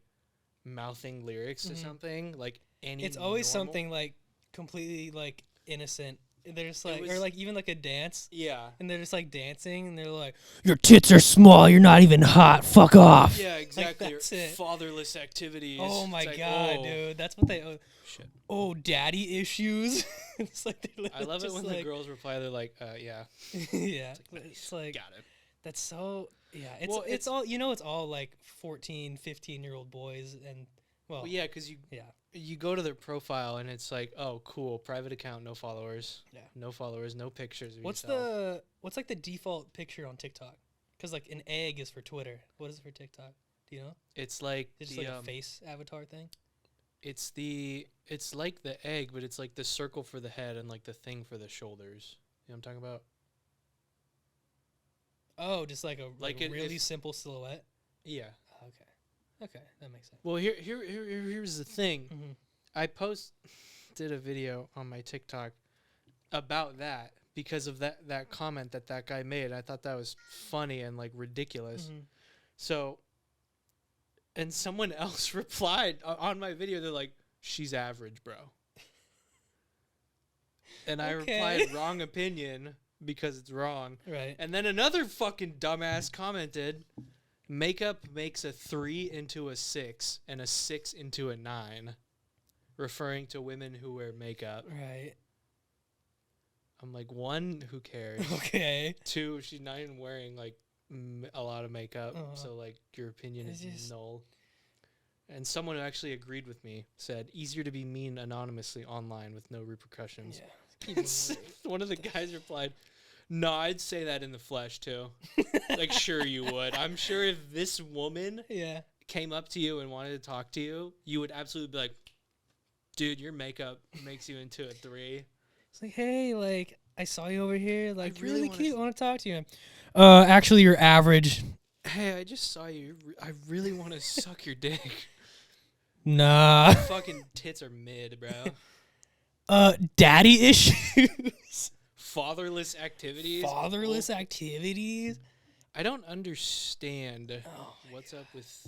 mouthing lyrics to Mhm. something, like any It's always normal- something like completely like innocent. They're just like, or was- like even like a dance, Yeah. and they're just like dancing, and they're like, "Your tits are small. You're not even hot. Fuck off." Yeah, exactly. that's it. Fatherless activities. Oh my It's like, god, oh, dude, that's what they. shit. Oh, daddy issues. It's like they're I love it just when like, the girls reply. They're like, "Yeah, yeah, like, it's like got it." that's so. Yeah, it's Well, it's all it's all like 14, 15-year-old boys, and Well, yeah, because yeah. you go to their profile and it's like, oh, cool, private account, no followers. Yeah. No followers, no pictures of What's yourself. what's like the default picture on TikTok? Because like an egg is for Twitter. What is it for TikTok? Do you know? It's like It's just the like a face avatar thing. it's like the egg, but it's like the circle for the head and like the thing for the shoulders. You know what I'm talking about? Oh, just like a Like a it- really if- simple silhouette. Yeah. Okay, that makes sense. Well, here's the thing. Mm-hmm. I did a video on my TikTok about that because of that comment that guy made. I thought that was funny and like ridiculous. Mm-hmm. So, and someone else replied on my video. They're like, "She's average, bro." And I Okay. replied, "Wrong opinion," because it's wrong. Right. And then another fucking dumbass commented, "Makeup makes a 3 into a 6 and a 6 into a 9," referring to women who wear makeup. Right. I'm like, one, who cares? Okay. Two, she's not even wearing like a lot of makeup, Uh-huh. so like your opinion It's is just- null. and someone who actually agreed with me said, easier to be mean anonymously online with no repercussions. Yeah. One of the guys replied, no, I'd say that in the flesh too. Like, sure you would. I'm sure if this woman came up to you and wanted to talk to you, you would absolutely be like, dude, your makeup makes you into a 3. It's like, hey, like, I saw you over here. Like, really really wanna cute. I want to talk to you. Actually, you're average. Hey, I just saw you. I really want to suck your dick. Nah. Fucking tits are mid, bro. Daddy issues. Fatherless activities. Fatherless activities. I don't understand what's up with.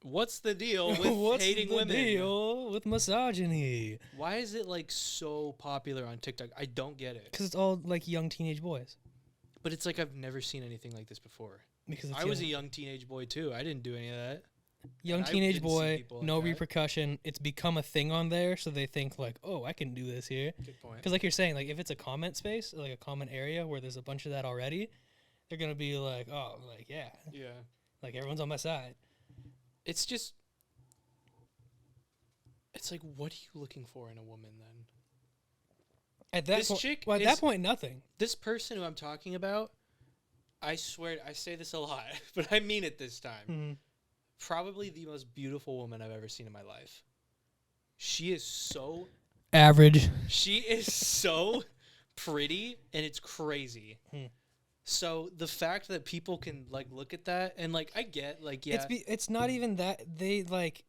What's the deal with What's hating the women? deal with misogyny? Why is it like so popular on TikTok? I don't get it. Because it's all like young teenage boys. But it's like I've never seen anything like this before. Because I was a young teenage boy too. I didn't do any of that. young and I teenage didn't see boy, people like no that. repercussion. It's become a thing on there, so they think like, oh, I can do this here. Good point. Because like you're saying, like if it's a comment space, like a comment area where there's a bunch of that already, they're gonna be like, oh, like yeah, like everyone's on my side. It's just. It's like, what are you looking for in a woman then? At that This point, chick well, at is- that point, nothing. This person who I'm talking about, I swear, I say this a lot, but I mean it this time. Mm-hmm. Probably the most beautiful woman I've ever seen in my life. She is so Average. She is so pretty, and it's crazy. Hmm. So the fact that people can like look at that and like I get like It's not even that they like.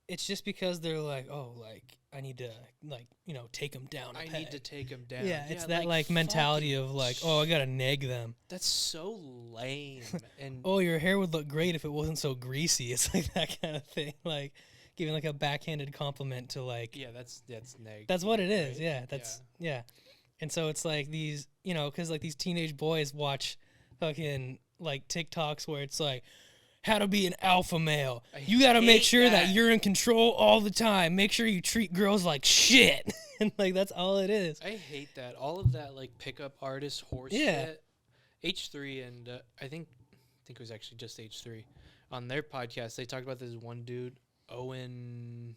It's just because they're like, oh, like I need to like take them down. I need to take him down. Yeah, it's that like mentality of like, oh, I gotta neg them. That's so lame. And Oh, your hair would look great if it wasn't so greasy. It's like that kind of thing, like giving like a backhanded compliment to like. yeah, that's neg. That's what it is. right? Yeah, that's yeah. And so it's like these, because like these teenage boys watch fucking like TikToks where it's like how to be an alpha male. You got to make hate sure that that. you're in control all the time. Make sure you treat girls like shit. And like that's all it is. I hate that. All of that like pickup artist horse Yeah. shit. H3 and I think it was actually just H3 on their podcast. They talked about this one dude, Owen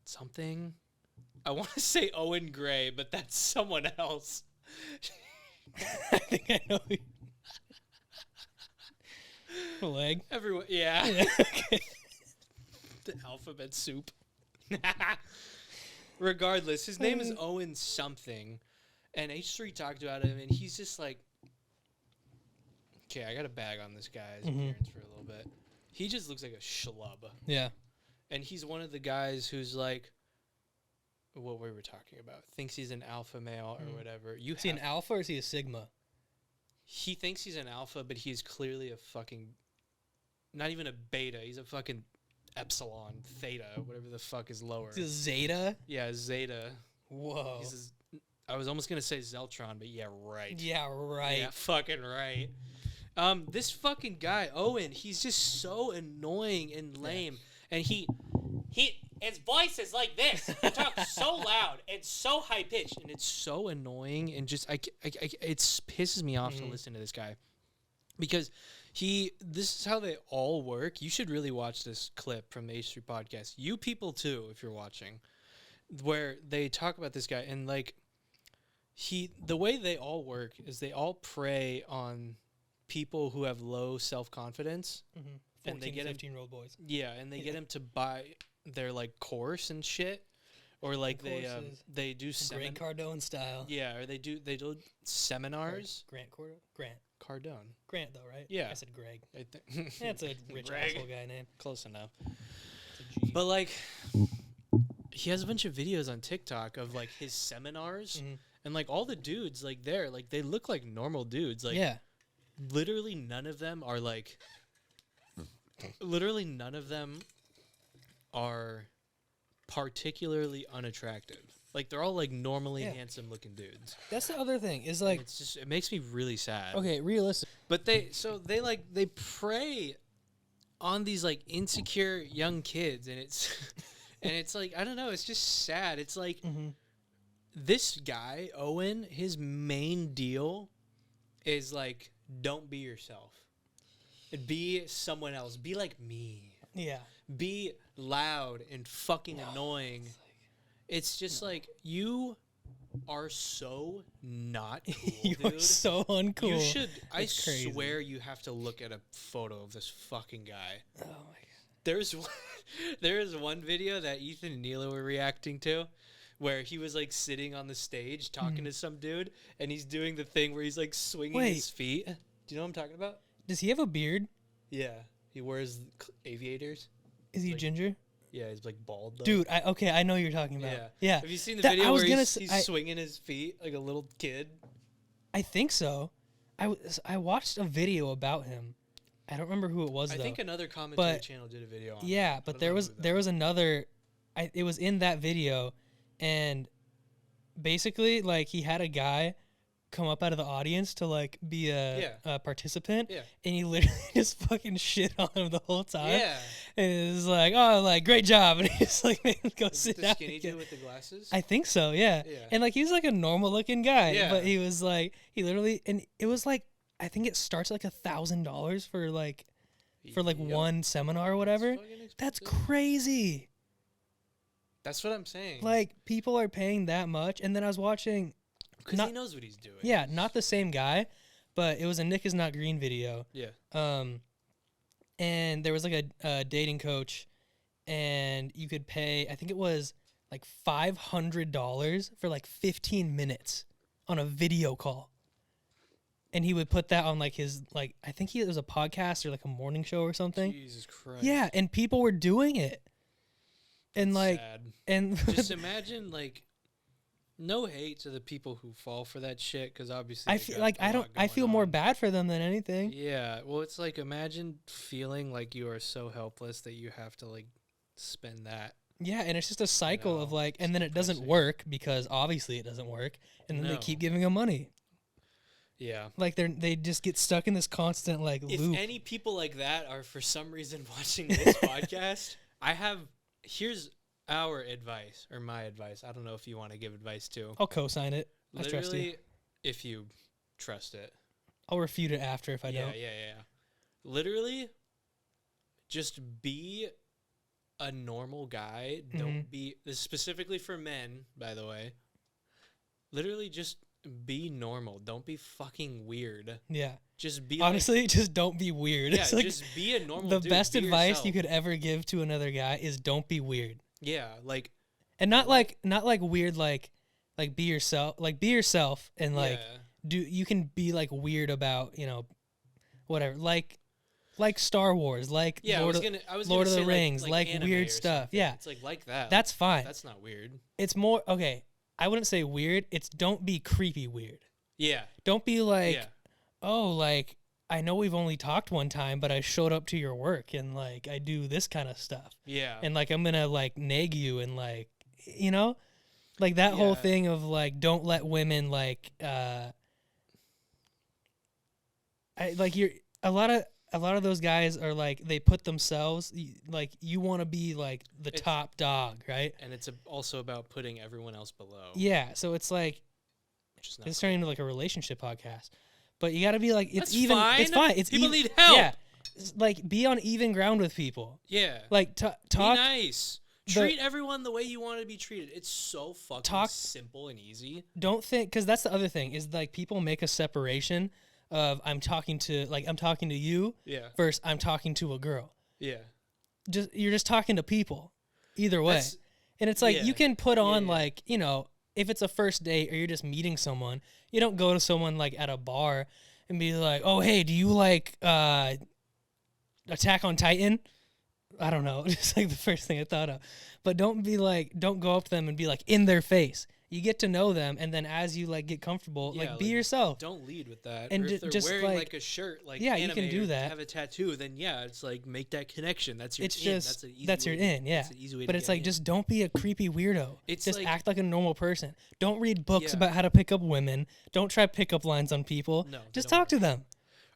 something. I want to say Owen Gray, but that's someone else. I think I know. Leg. Everyone, yeah. Yeah. Okay. The alphabet soup. Regardless, his name is Owen something, and H3 talked about him, and he's just like, okay, I got to bag on this guy's appearance for a little bit. He just looks like a schlub, Yeah. and he's one of the guys who's like, what we were talking about, thinks he's an alpha male or whatever. Is he an alpha or is he a sigma? He thinks he's an alpha, but he's clearly a fucking, not even a beta. He's a fucking epsilon, theta, whatever the fuck is lower. Is he a zeta? Yeah, zeta. Whoa. I was almost gonna say Zeltron, but yeah, right. Yeah, right. Yeah, fucking right. This fucking guy, Owen, he's just so annoying and lame, and his voice is like this. He talks so loud and so high pitched, and it's so annoying, and just it pisses me off to listen to this guy, because this is how they all work. You should really watch this clip from the H3 podcast. You people too, if you're watching, where they talk about this guy, and like the way they all work is they all prey on people who have low self-confidence, and they get 15-year-old boys. yeah, and they get him to buy their like course and shit, or like they do Grant Cardone style. yeah, or they do seminars. Grant Cardone. Grant though, right? Yeah. I said Greg. I think That's a rich Greg. asshole guy name. Close enough. It's a G. But like, he has a bunch of videos on TikTok of like his seminars, and like all the dudes like there, like they look like normal dudes. Like yeah. literally none of them are like. Literally none of them are particularly unattractive. Like they're all like normally handsome looking dudes. That's the other thing is And like, it makes me really sad. okay, realistic. But they prey on these like insecure young kids, and it's and it's like I don't know, it's just sad. It's like this guy, Owen, his main deal is like don't be yourself. Be someone else. Be like me. Yeah. Be loud and fucking annoying. It's just like you are so not cool, You dude. are so uncool. You should. I It's crazy. swear you have to look at a photo of this fucking guy. Oh my god. There is one video that Ethan and Neela were reacting to, where he was like sitting on the stage talking to some dude, and he's doing the thing where he's like swinging his feet. Do you know what I'm talking about? Does he have a beard? Yeah, he wears aviators. Is he Like- ginger? Yeah, he's like bald. Though. Dude, I know what you're talking about. Yeah. Yeah. Have you seen the That- video I was where gonna he's, say- he's swinging his feet like a little kid? I think so. I watched a video about him. I don't remember who it was I though. think another commentary But- channel did a video on it. Yeah, I but don't there know was who, though. there was another. It was in that video, and basically like he had a guy come up out of the audience to like be a participant, Yeah. and he literally just fucking shit on him the whole time. Yeah. And it was like, oh, like great job, and he just like made him go Is sit it the down. skinny again. dude with the glasses? I think so, yeah. Yeah. And like he's like a normal looking guy, Yeah. but he was like he literally, and it was like I think it starts like $1,000 for like Yep. one seminar or whatever. fucking That's expensive. crazy. That's what I'm saying. Like people are paying that much, and then I was watching, because not- he knows what he's doing. yeah, not the same guy, but it was a Nick is Not Green video. Yeah. And there was like a dating coach, and you could pay, I think it was like $500 for like 15 minutes on a video call. And he would put that on like his, like, I think it was a podcast or like a morning show or something. Jesus Christ. Yeah, and people were doing it. And like, Sad. and Just imagine, like, no hate to the people who fall for that shit, because obviously I they feel got like a I lot feel going more on. bad for them than anything. Yeah, well, it's like, imagine feeling like you are so helpless that you have to like spend that. Yeah, and it's just a cycle of know, like, it's and then it doesn't depressing. work because obviously it doesn't work, and then they No. keep giving them money. Yeah. Like they just get stuck in this constant like If loop. any people like that are for some reason watching this podcast, here's our advice, or my advice. I don't know if you want to give advice too. I'll co-sign it. I trust you. Literally, if you trust it. I'll refute it after if I yeah, don't. yeah. Literally, just be a normal guy. Mhm. Don't be, this is specifically for men, by the way. Literally, just be normal. Don't be fucking weird. Yeah. Just be Honestly, just don't be weird. like, It's yeah, like just be a normal the dude. best Be advice yourself. you could ever give to another guy is don't be weird. Yeah, like, And not like weird like be yourself, and like yeah. you can be like weird about, whatever. Like Star Wars, like Yeah, Lord I of was Lord gonna of the say, Rings, like anime weird or stuff. something. Yeah. It's like that. That's fine. That's not weird. It's more okay. I wouldn't say weird. It's don't be creepy weird. Yeah. Don't be like, Yeah. oh, like I know we've only talked one time, but I showed up to your work and like I do this kind of stuff, Yeah. and like I'm gonna like nag you and like like that whole Yeah. thing of like don't let women like you're a lot of those guys are like they put themselves like you want to be like the It's- top dog, right? And it's also about putting everyone else below. Yeah, so it's like Which is not it's turning into like a relationship podcast, but you got to be like it's That's even. It's fine. fine. It's People even, need help. Yeah, like be on even ground with people. Yeah. Like Be talk. nice. Treat everyone the way you want to be treated. It's so fucking Talk- simple and easy. Don't think because that's the other thing is like people make a separation of I'm talking to you Yeah. versus I'm talking to a girl. Yeah. You're just talking to people, either way. That's- And it's like yeah. you can put on yeah. like if it's a first date or you're just meeting someone, you don't go to someone like at a bar and be like, oh hey, do you like Attack on Titan? I don't know, just like the first thing I thought of. But don't go up to them and be like in their face. You get to know them, and then as you like get comfortable, Yeah, like be like, yourself. Don't lead with that. And Or if they're just, wearing like- like a shirt, like Yeah, you can anime do or that. have a tattoo, then yeah, it's like make that connection. That's your It's in. just That's an easy that's your way to- in, yeah. That's an easy way But to it's get like in. just don't be a creepy weirdo. It's just like- act like a normal person. Don't read books Yeah. about how to pick up women. Don't try pickup lines on people. No, they just don't talk to them.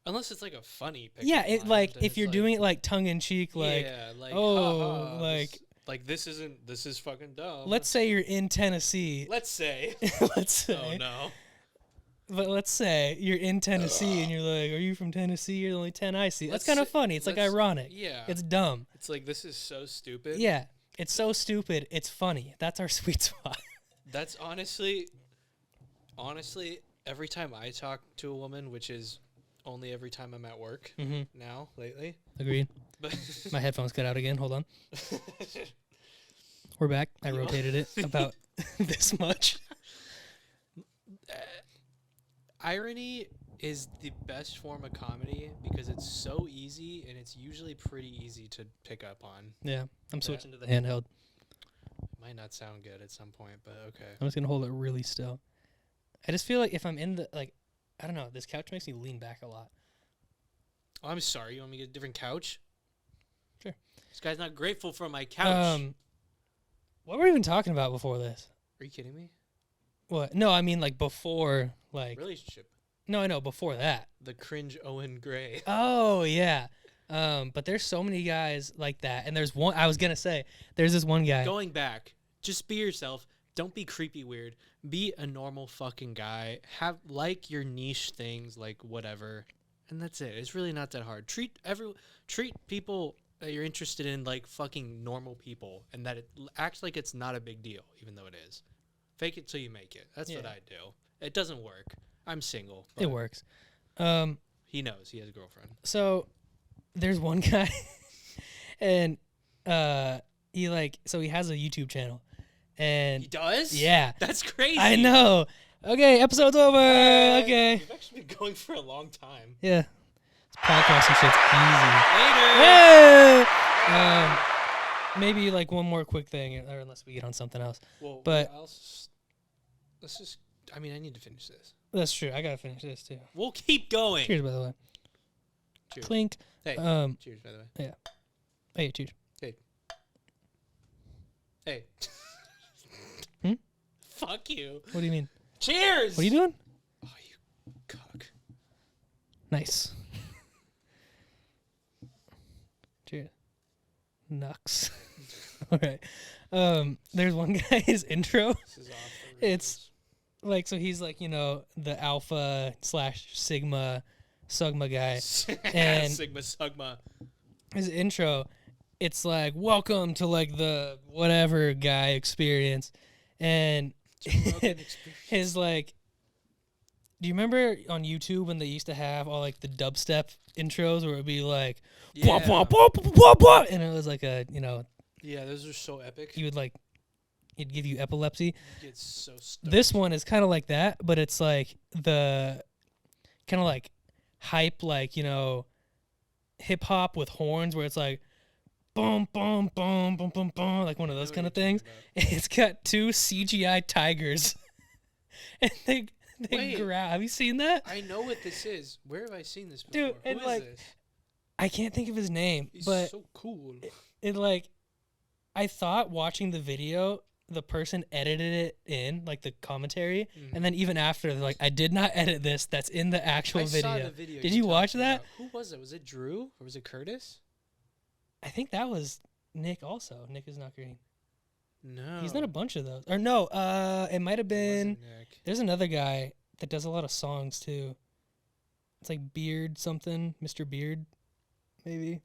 Unless it's like a funny pickup Yeah, it line, like then if it's you're doing it like tongue in cheek, like yeah, like oh, haha, like- this is fucking dumb. let's say you're in Tennessee. Let's say. Let's say Oh no. But let's say you're in Tennessee and you're like, "Are you from Tennessee? You're the only 10 I see." That's kind of funny. It's like ironic. Yeah. It's dumb. It's like, this is so stupid. Yeah. It's so stupid. It's funny. That's our sweet spot. That's honestly, every time I talk to a woman, which is only every time I'm at work now lately. Agreed. But My headphones cut out again. Hold on. We're back. I rotated it about this much. Irony is the best form of comedy because it's so easy and it's usually pretty easy to pick up on. Yeah. I'm switching to the handheld. Might not sound good at some point, but okay. I'm just going to hold it really still. I just feel like if I'm in the, like, I don't know, this couch makes me lean back a lot. Oh, I'm sorry. You want me to get a different couch? Sure. This guy's not grateful for my couch. What were we even talking about before this? Are you kidding me? What? No, I mean like before, like. Relationship. No, I know, before that. The cringe Owen Gray. Oh, yeah. But there's so many guys like that. And there's one, I was going to say, there's this one guy. Going back, just be yourself. Don't be creepy weird. Be a normal fucking guy. Have, like, your niche things, like, whatever. And that's it. It's really not that hard. Treat people that you're interested in like fucking normal people, and that it acts like it's not a big deal, even though it is. Fake it till you make it. That's what I do. It doesn't work. I'm single. It works. He knows. He has a girlfriend. So there's one guy, and he has a YouTube channel, and he does. Yeah, that's crazy. I know. Okay, episode's over. Okay. We've actually been going for a long time. Yeah. This podcasting shit's Later. easy. Hey! Maybe like one more quick thing, or unless we get on something else. Well, but let's just. I mean, I need to finish this. That's true. I gotta finish this too. We'll keep going. Cheers, by the way. Cheers. Clink. Hey. Cheers, by the way. Yeah. Hey, cheers. Hey. Hmm? Fuck you. What do you mean? Cheers. What are you doing? Oh, you cock. Nice. Cheers. Nux. All right. There's one guy's intro. This is off the rails. It's like, so he's like, the alpha / sigma guy. And Sigma Sugma. his intro, it's like, welcome to like the whatever guy experience. And his like, do you remember on YouTube when they used to have all like the dubstep intros where it would be like, Yeah. blah, blah, blah, blah, blah, and it was like a, Yeah, those are so epic. you would like, it'd give you epilepsy. You get so stoked. This one is kind of like that, but it's like the kind of like hype, like, hip hop with horns where it's like, boom, boom, boom, boom, boom, boom, like one of those kind of things. It's got two CGI tigers. And they Wait. growl. Have you seen that? I know what this is. Where have I seen this before? Dude, Who and is like, this? I can't think of his name, He's but so cool. it like, I thought watching the video, the person edited it in, like the commentary, and then even after, they're like, I did not edit this. That's in the actual video. I saw the video. Did you watch that? About. Who was it? Was it Drew or was it Curtis? I think that was Nick also. Nick is not green. No. He's done a bunch of those. Or no, it might have It been, wasn't Nick. there's another guy that does a lot of songs too. It's like Beard something, Mr. Beard, maybe.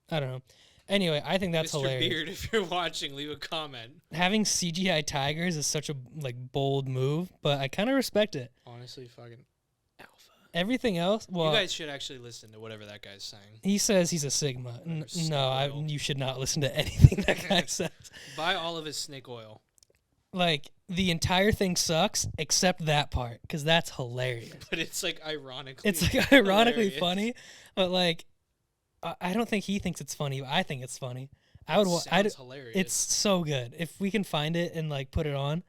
I don't know. Anyway, I think that's Mr. hilarious. Beard, if you're watching, leave a comment. Having CGI tigers is such a like bold move, but I kind of respect it. Honestly, fucking alpha. Everything else, well, you guys should actually listen to whatever that guy's saying. he says he's a Sigma. Whatever, No, snake oil. you should not listen to anything that guy says. Buy all of his snake oil. Like, the entire thing sucks except that part, because that's hilarious. But it's like ironically. It's like ironically hilarious. funny, but like, I don't think he thinks it's funny. But I think it's funny. Sounds hilarious. It's so good. If we can find it and like put it on,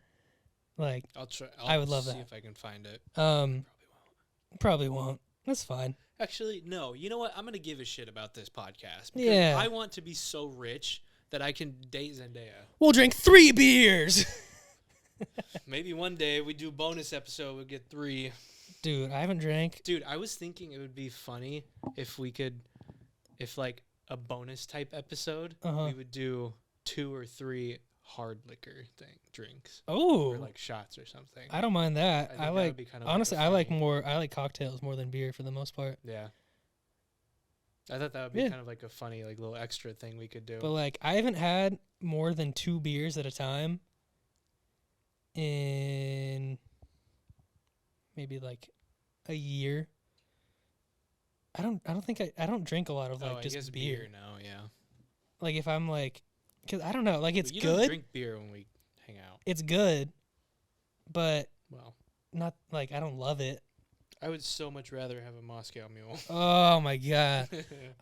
like, I'll try. I would love see that. if I can find it. Probably won't. That's fine. Actually, no. You know what? I'm gonna give a shit about this podcast. Because Yeah. I want to be so rich that I can date Zendaya. We'll drink 3 beers. Maybe one day we do a bonus episode. We'll get 3. Dude, I haven't drank. Dude, I was thinking it would be funny if we could, if like a bonus type episode, we would do 2 or 3 hard liquor drinks, Oh, or like shots or something. I don't mind that. I think I that like would be kind of honestly, like I a like funny- more. I like cocktails more than beer for the most part. Yeah. I thought that would be Yeah. kind of like a funny, like little extra thing we could do. But like, I haven't had more than 2 beers at a time in maybe like a year. I don't think I don't drink a lot of like I just guess beer. No, yeah. Like if I'm like, cause I don't know, like it's But you don't good. drink beer when we hang out. It's good, but Well, not like I don't love it. I would so much rather have a Moscow Mule. Oh my god!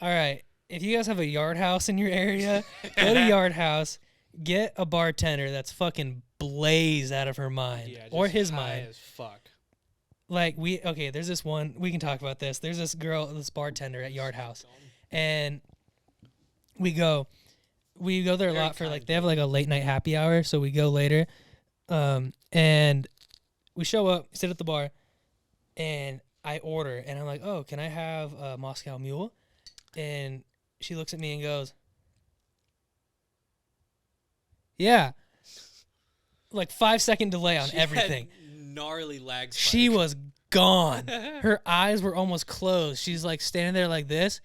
All right, if you guys have a Yard House in your area, go to Yard House, get a bartender that's fucking blazed out of her mind Yeah, or just his high mind. as fuck. Like there's this one we can talk about this. There's this girl, this bartender at Yard House, and we go there a Very lot for like kind they have like a late night happy hour, so we go later, and we show up, sit at the bar, and I order, and I'm like, oh, can I have a Moscow Mule? And she looks at me and goes, yeah, like 5-second delay on She had everything. gnarly lag spike. She was gone. Her eyes were almost closed. She's like standing there like this.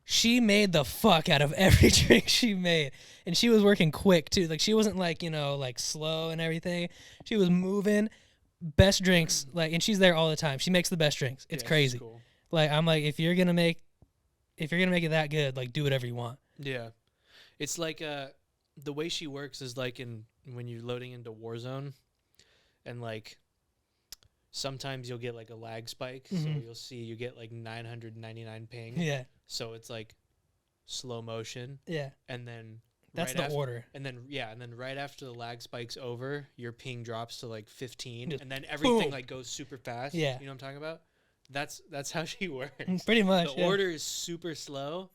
She made the fuck out of every drink she made. And she was working quick too. Like she wasn't like, like slow and everything. She was moving. Best drinks, like, and she's there all the time. She makes the best drinks. It's Yeah, crazy. cool. Like I'm like, if you're gonna make it that good, like do whatever you want. Yeah. It's like the way she works is like when you're loading into Warzone, and like sometimes you'll get like a lag spike, so Mhm. you'll see you get like 999 ping. Yeah. So it's like slow motion, Yeah. and then That's right the after, order. and then right after the lag spike's over, your ping drops to like 15, Just and then everything boom. like goes super fast. Yeah. You know what I'm talking about? That's how she works. Pretty much. The yeah. order is super slow,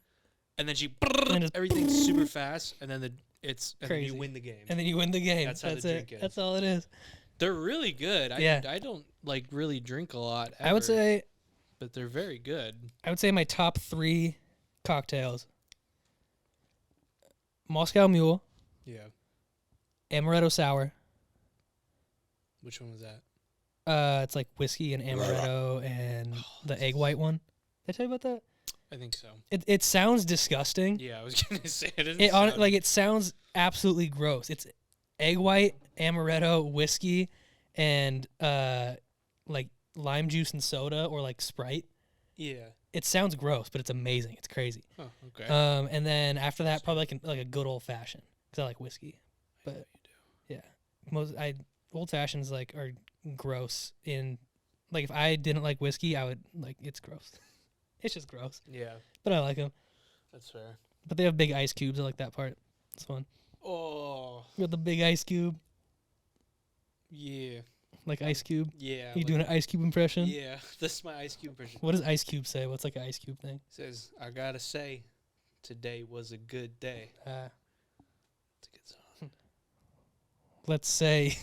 and then she then just everything's super fast, and then and then Crazy. you win the game. And then you win the game. That's how the it. drink is. That's all it is. They're really good. Yeah. I don't like really drink a lot. I would ever, say but they're very good. my top 3 cocktails: Moscow Mule, Yeah. Amaretto Sour. Which one was that? It's like whiskey and amaretto and the egg white one. Did I tell you about that? I think so. It sounds disgusting. Yeah, I was gonna say it. Doesn't It sound- it sounds absolutely gross. It's egg white, amaretto, whiskey, and like lime juice and soda or like Sprite. Yeah. It sounds gross, but it's amazing. It's crazy. Oh, okay. And then after that, probably like a good old fashioned because I like whiskey. I know But you do. yeah, old fashions like are gross. Like if I didn't like whiskey, I would like it's gross. It's just gross, Yeah, but I like them. that's fair. But they have big ice cubes. I like that part. It's fun. Oh, You got the big ice cube, yeah, like Ice Cube. yeah. You doing an Ice Cube impression? Yeah, this is my Ice Cube impression. What does Ice Cube say? What's like an Ice Cube thing? Says, I gotta say, today was a good day. It's a good song. Let's say.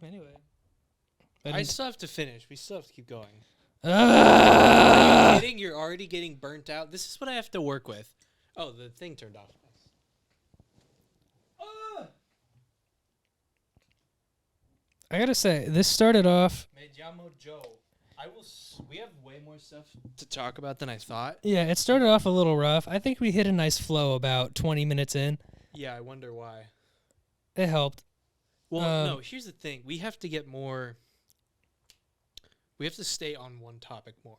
Anyway. I still have to finish. We still have to keep going. Ah! You're already getting burnt out. This is what I have to work with. Oh, the thing turned off. I gotta say, this started off. Me llamo Joe. We have way more stuff to talk about than I thought. Yeah, it started off a little rough. I think we hit a nice flow about 20 minutes in. Yeah, I wonder why. It helped. Well, no, here's the thing. We have to get more. We have to stay on one topic more.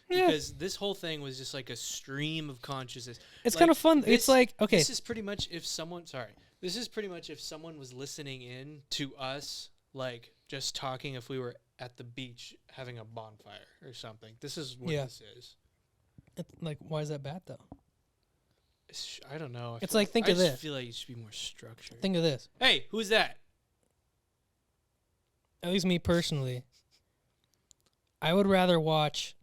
Yeah. Because this whole thing was just like a stream of consciousness. It's like, kind of fun. this- It's like, okay, This is pretty much if someone. Sorry. This is pretty much if someone was listening in to us, like just talking if we were at the beach having a bonfire or something. This is what Yeah. this is. like, why is that bad though? I don't know. It's like, think I of just this. feel like it should be more structured. Think of this. Hey, who's that? At least me personally, I would rather watch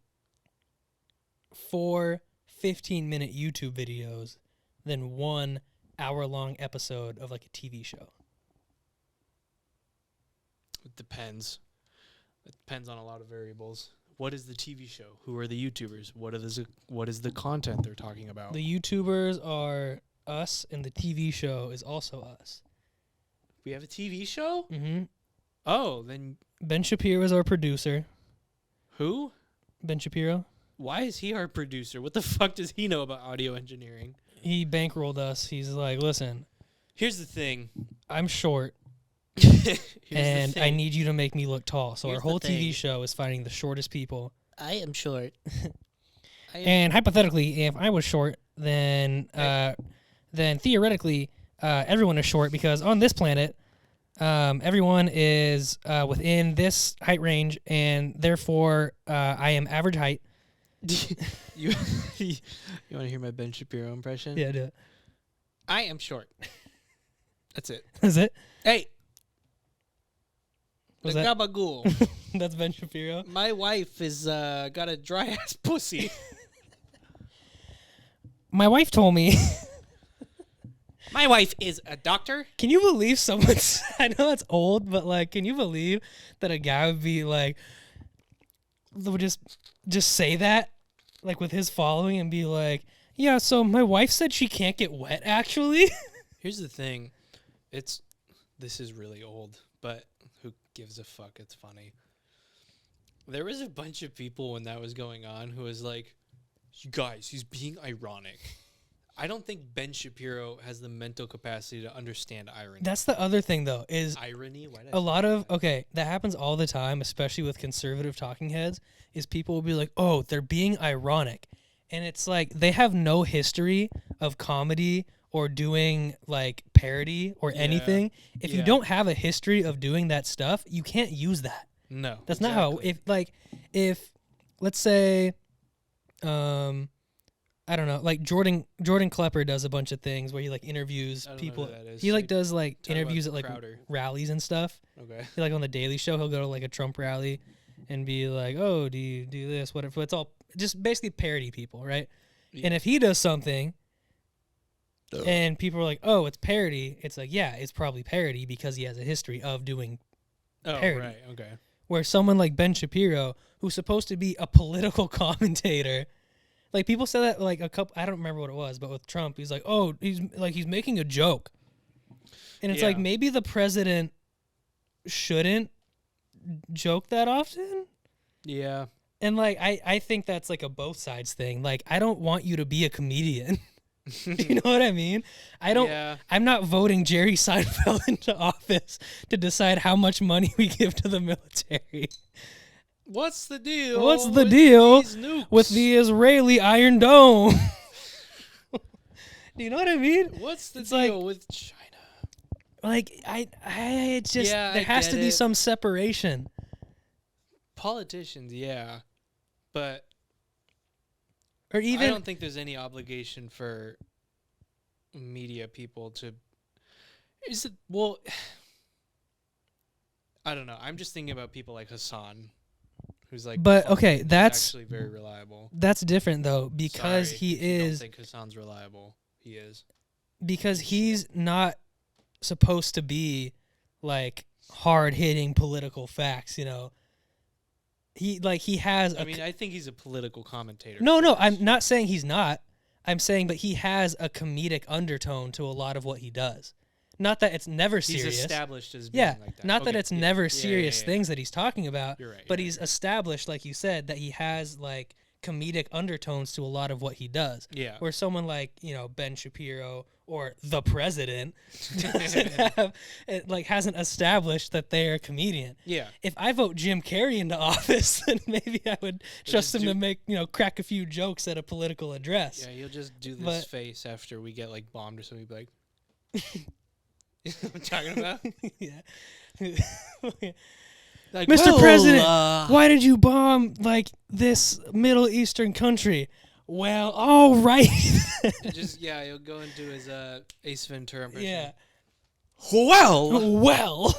4 15-minute YouTube videos than 1 hour-long episode of like a TV show. It depends. It depends on a lot of variables. What is the TV show? Who are the YouTubers? What is the content they're talking about? The YouTubers are us, and the TV show is also us. We have a TV show? Mm-hmm. Oh, then Ben Shapiro is our producer. who? Ben Shapiro. Why is he our producer? What the fuck does he know about audio engineering? He bankrolled us. He's like, listen, Here's the thing. I'm short, Here's the and I thing. need you to make me look tall. So Here's our the whole TV thing. show is finding the shortest people. I am short. And hypothetically, if I was short, then theoretically, everyone is short because on this planet, everyone is within this height range, and therefore, I am average height. you you want to hear my Ben Shapiro impression? Yeah, do it. I am short. That's it. Is it? Hey, Was the that- gabagool. That's Ben Shapiro. My wife is got a dry ass pussy. My wife told me. My wife is a doctor. Can you believe someone's? I know it's old, but like, can you believe that a guy would be like, would just say that, like with his following, and be like, yeah. So my wife said she can't get wet. Actually, Here's the thing. This is really old, but who gives a fuck? It's funny. There was a bunch of people when that was going on who was like, you guys, he's being ironic. I don't think Ben Shapiro has the mental capacity to understand irony. that's the other thing though. Is Irony? Why did I a say lot of that? okay, that happens all the time, especially with conservative talking heads. Is people will be like, oh, they're being ironic, and it's like they have no history of comedy or doing like parody or Yeah. anything. If you Yeah. don't have a history of doing that stuff, you can't use that. No. That's not how. exactly. If let's say, I don't know, like Jordan Klepper does a bunch of things where he like interviews I don't know people. who that is. He like Like, does like talk about interviews at like Crowder. rallies and stuff. Okay. He, like on the Daily Show, he'll go to like a Trump rally and be like, "Oh, do you do this? Whatever." It's all just basically parody people, right? Yeah. And if he does something, and people are like, "Oh, it's parody," it's like, yeah, it's probably parody because he has a history of doing. Oh, parody. right. Okay. Where someone like Ben Shapiro, who's supposed to be a political commentator, like people said that like a couple, I don't remember what it was, but with Trump, he's like, "Oh, he's making a joke," and it's like Yeah. maybe the president shouldn't joke that often. Yeah. And like I think that's like a both sides thing. Like I don't want you to be a comedian. You know what I mean? I don't. Yeah. I'm not voting Jerry Seinfeld into office to decide how much money we give to the military. What's the deal? What's the with deal these nukes? with the Israeli Iron Dome? Do you know what I mean? What's the it's deal with China? Like I it's just Yeah, there I has to get be it. some separation. Politicians, yeah, but Or I even don't think there's any obligation for media people to. Is it well? I don't know. I'm just thinking about people like Hassan, who's like. But, funny okay, and that's- actually very reliable. that's different though because Sorry he if you don't is think Hassan's reliable. He is. because he's not supposed to be like hard-hitting political facts, you know. He has I mean, I think he's a political commentator. No, first. I'm not saying he's not. I'm saying but he has a comedic undertone to a lot of what he does. Not that it's never He's serious. established as being Yeah, like that. not that Okay, it's yeah, never yeah, serious yeah. things that he's talking about, You're right. but you're he's right. established, like you said, that he has like comedic undertones to a lot of what he does. Yeah. Where someone like, you know, Ben Shapiro or the president doesn't have, it, like hasn't established that they're a comedian. Yeah. If I vote Jim Carrey into office, then maybe I would trust just him to do- make, you know, crack a few jokes at a political address. Yeah, you'll just do this But- face after we get like bombed or something. Be like, you know what I'm talking about? Yeah. Like, Mr. well, President, why did you bomb like this Middle Eastern country? Well, all right. just you'll go into his Ace Ventura impression. Yeah. Well, Well,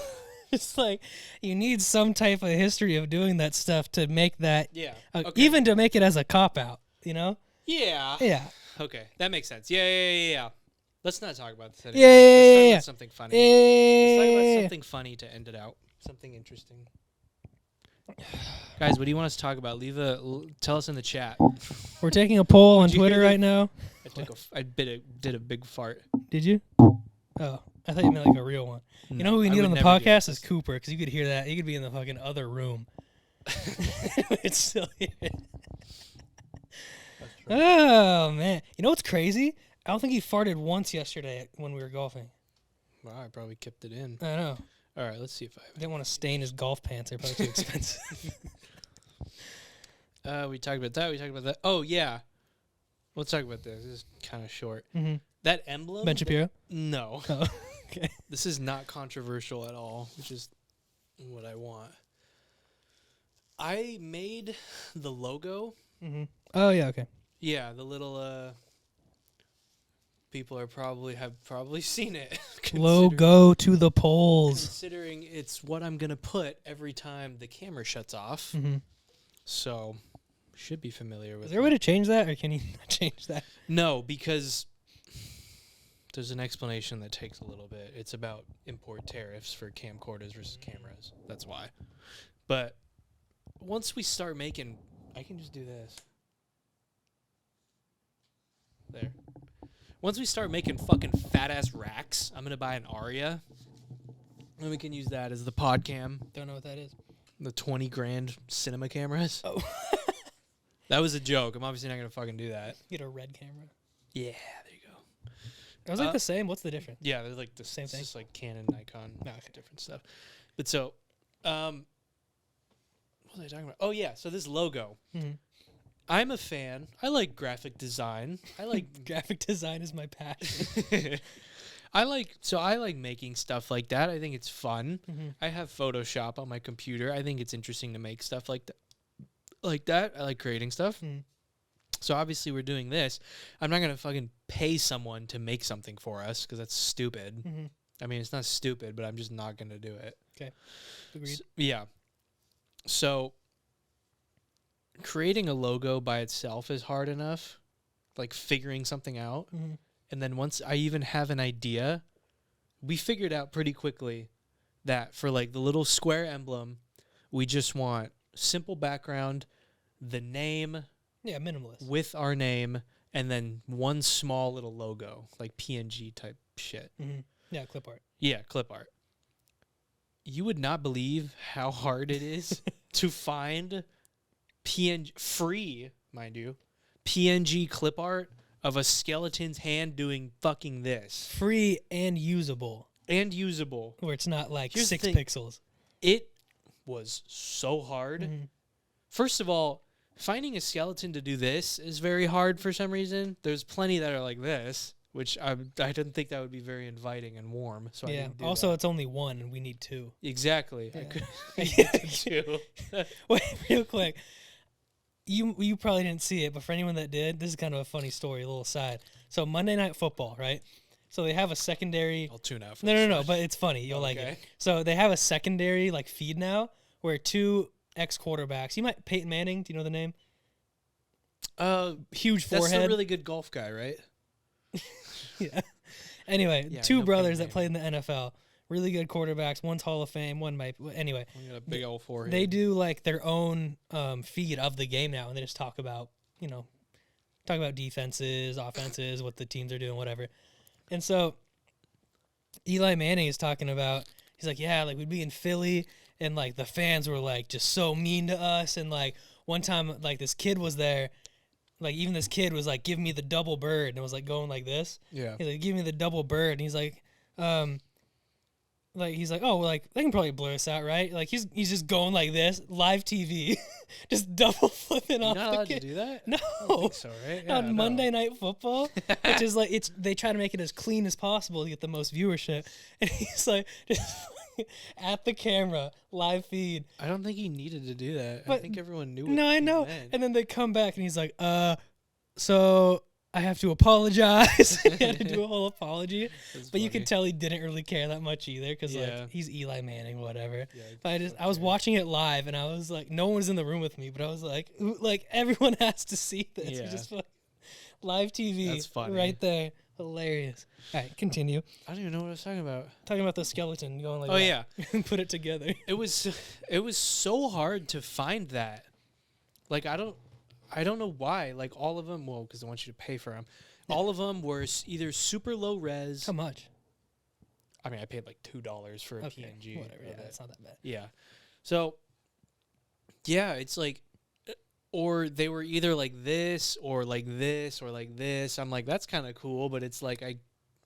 it's like you need some type of history of doing that stuff to make that, yeah. uh, Okay. even to make it as a cop out. You know? Yeah. Yeah. Okay, that makes sense. Yeah. Let's not talk about this anymore. Yeah, Let's talk yeah. about something funny. Let's talk about Yeah. something funny to end it out. Something interesting. Guys, what do you want us to talk about? Tell us in the chat. We're taking a poll on Did you hear Twitter the- right now. Did a big fart. Did you? Oh, I thought you meant like a real one. You know who we need on the podcast is Cooper, because you could hear that. He could be in the fucking other room. It's still here. Oh, man. You know what's crazy? I don't think he farted once yesterday when we were golfing. Wow, I probably kept it in. I know. All right, let's see if I I didn't want to stain his golf pants. They're probably too expensive. We talked about that. We talked about that. Oh, yeah. Let's talk about this. This is kind of short. Mm-hmm. That emblem. Ben Shapiro? No. Oh, okay. This is not controversial at all, which is what I want. I made the logo. Mm-hmm. Oh, yeah, okay. Yeah, the little people have probably seen it. Logo to the polls. Considering it's what I'm gonna put every time the camera shuts off. Mm-hmm. So should be familiar with Is there a way to change that, or can you not change that? No, because there's an explanation that takes a little bit. It's about import tariffs for camcorders versus cameras. That's why. But once we start making, I can just do this. There. Once we start making fucking fat ass racks, I'm gonna buy an Aria, and we can use that as the pod cam. Don't know what that is. The 20 grand cinema cameras. Oh. That was a joke. I'm obviously not gonna fucking do that. Get a red camera. Yeah, there you go. It was like the same. What's the difference? Yeah, they're like the Same thing? Just like Canon, Nikon, No, okay. different stuff. But so, what was I talking about? Oh yeah, so this logo. Mm-hmm. I'm a fan. I like graphic design. I like graphic design is my passion. I like making stuff like that. I think it's fun. Mm-hmm. I have Photoshop on my computer. I think it's interesting to make stuff like that. Like that. I like creating stuff. Mm-hmm. So obviously we're doing this. I'm not gonna fucking pay someone to make something for us because that's stupid. Mm-hmm. I mean, it's not stupid, but I'm just not gonna do it. Okay. Agreed. Yeah. So creating a logo by itself is hard enough, like figuring something out. Mm-hmm. And then once I even have an idea, we figured out pretty quickly that for like the little square emblem, we just want simple background, the name Yeah, minimalist. with our name, and then one small little logo, like PNG type shit. Mm-hmm. Yeah, clip art. Yeah, clip art. You would not believe how hard it is to find PNG, free, mind you, PNG clip art of a skeleton's hand doing fucking this. Free and usable. And usable. Where it's not like Here's the 6 thing. pixels. It was so hard. Mm-hmm. First of all, finding a skeleton to do this is very hard for some reason. There's plenty that are like this, which I didn't think that would be very inviting and warm. So I Yeah. didn't do Also, that. it's only one, and we need 2. Exactly. Yeah. I could Yeah. two. Wait, real quick. You probably didn't see it, but for anyone that did, this is kind of a funny story, a little side. So Monday Night Football, right? So they have a secondary. I'll tune out for No, this no, no, one. but it's funny. You'll like Okay. it. So they have a secondary like feed now where 2 ex-quarterbacks. You might Peyton Manning. Do you know the name? Huge That's forehead. the really good golf guy, right? Yeah. Anyway, Yeah, I 2 know brothers Peyton that played in the NFL. Really good quarterbacks. One's Hall of Fame. One might. Anyway, I got a big old forehead. they do like their own feed of the game now, and they just talk about defenses, offenses, what the teams are doing, whatever. And so Eli Manning is talking about. He's like, yeah, like we'd be in Philly, and like the fans were like just so mean to us, and like one time like this kid was there. Like, even this kid was like, give me the double bird. And it was like going like this. Yeah. He's like, give me the double bird. And he's like, oh, well, like, they can probably blur this out, right? Like, he's just going like this, live TV, just double flipping You're off not the allowed kid. to do that? No. I don't think so, right? Yeah, On no. Monday Night Football, which is like, they try to make it as clean as possible to get the most viewership. And he's like, just at the camera, live feed. I don't think he needed to do that. I But- think everyone knew what No, I he know. meant. And then they come back and he's like, so I have to apologize. He had to do a whole apology. That's But you funny. could tell he didn't really care that much either because Yeah. like he's Eli Manning, whatever. Yeah, But I was watching it live and I was like, no one was in the room with me, but I was like, everyone has to see this. Yeah. Just like, live TV, That's funny. right there. Hilarious. All right, continue. I don't even know what I was talking about. Talking about the skeleton going like Oh that. yeah, And put it together. it was so hard to find that. Like I don't know why. Like all of them, well, because they want you to pay for them. Yeah. All of them were either super low res. How much? I mean, I paid like $2 for a Okay, PNG. whatever. of Yeah, it. it's not that bad. Yeah. So, yeah, it's like, or they were either like this or like this or like this. I'm like, that's kind of cool, but it's like I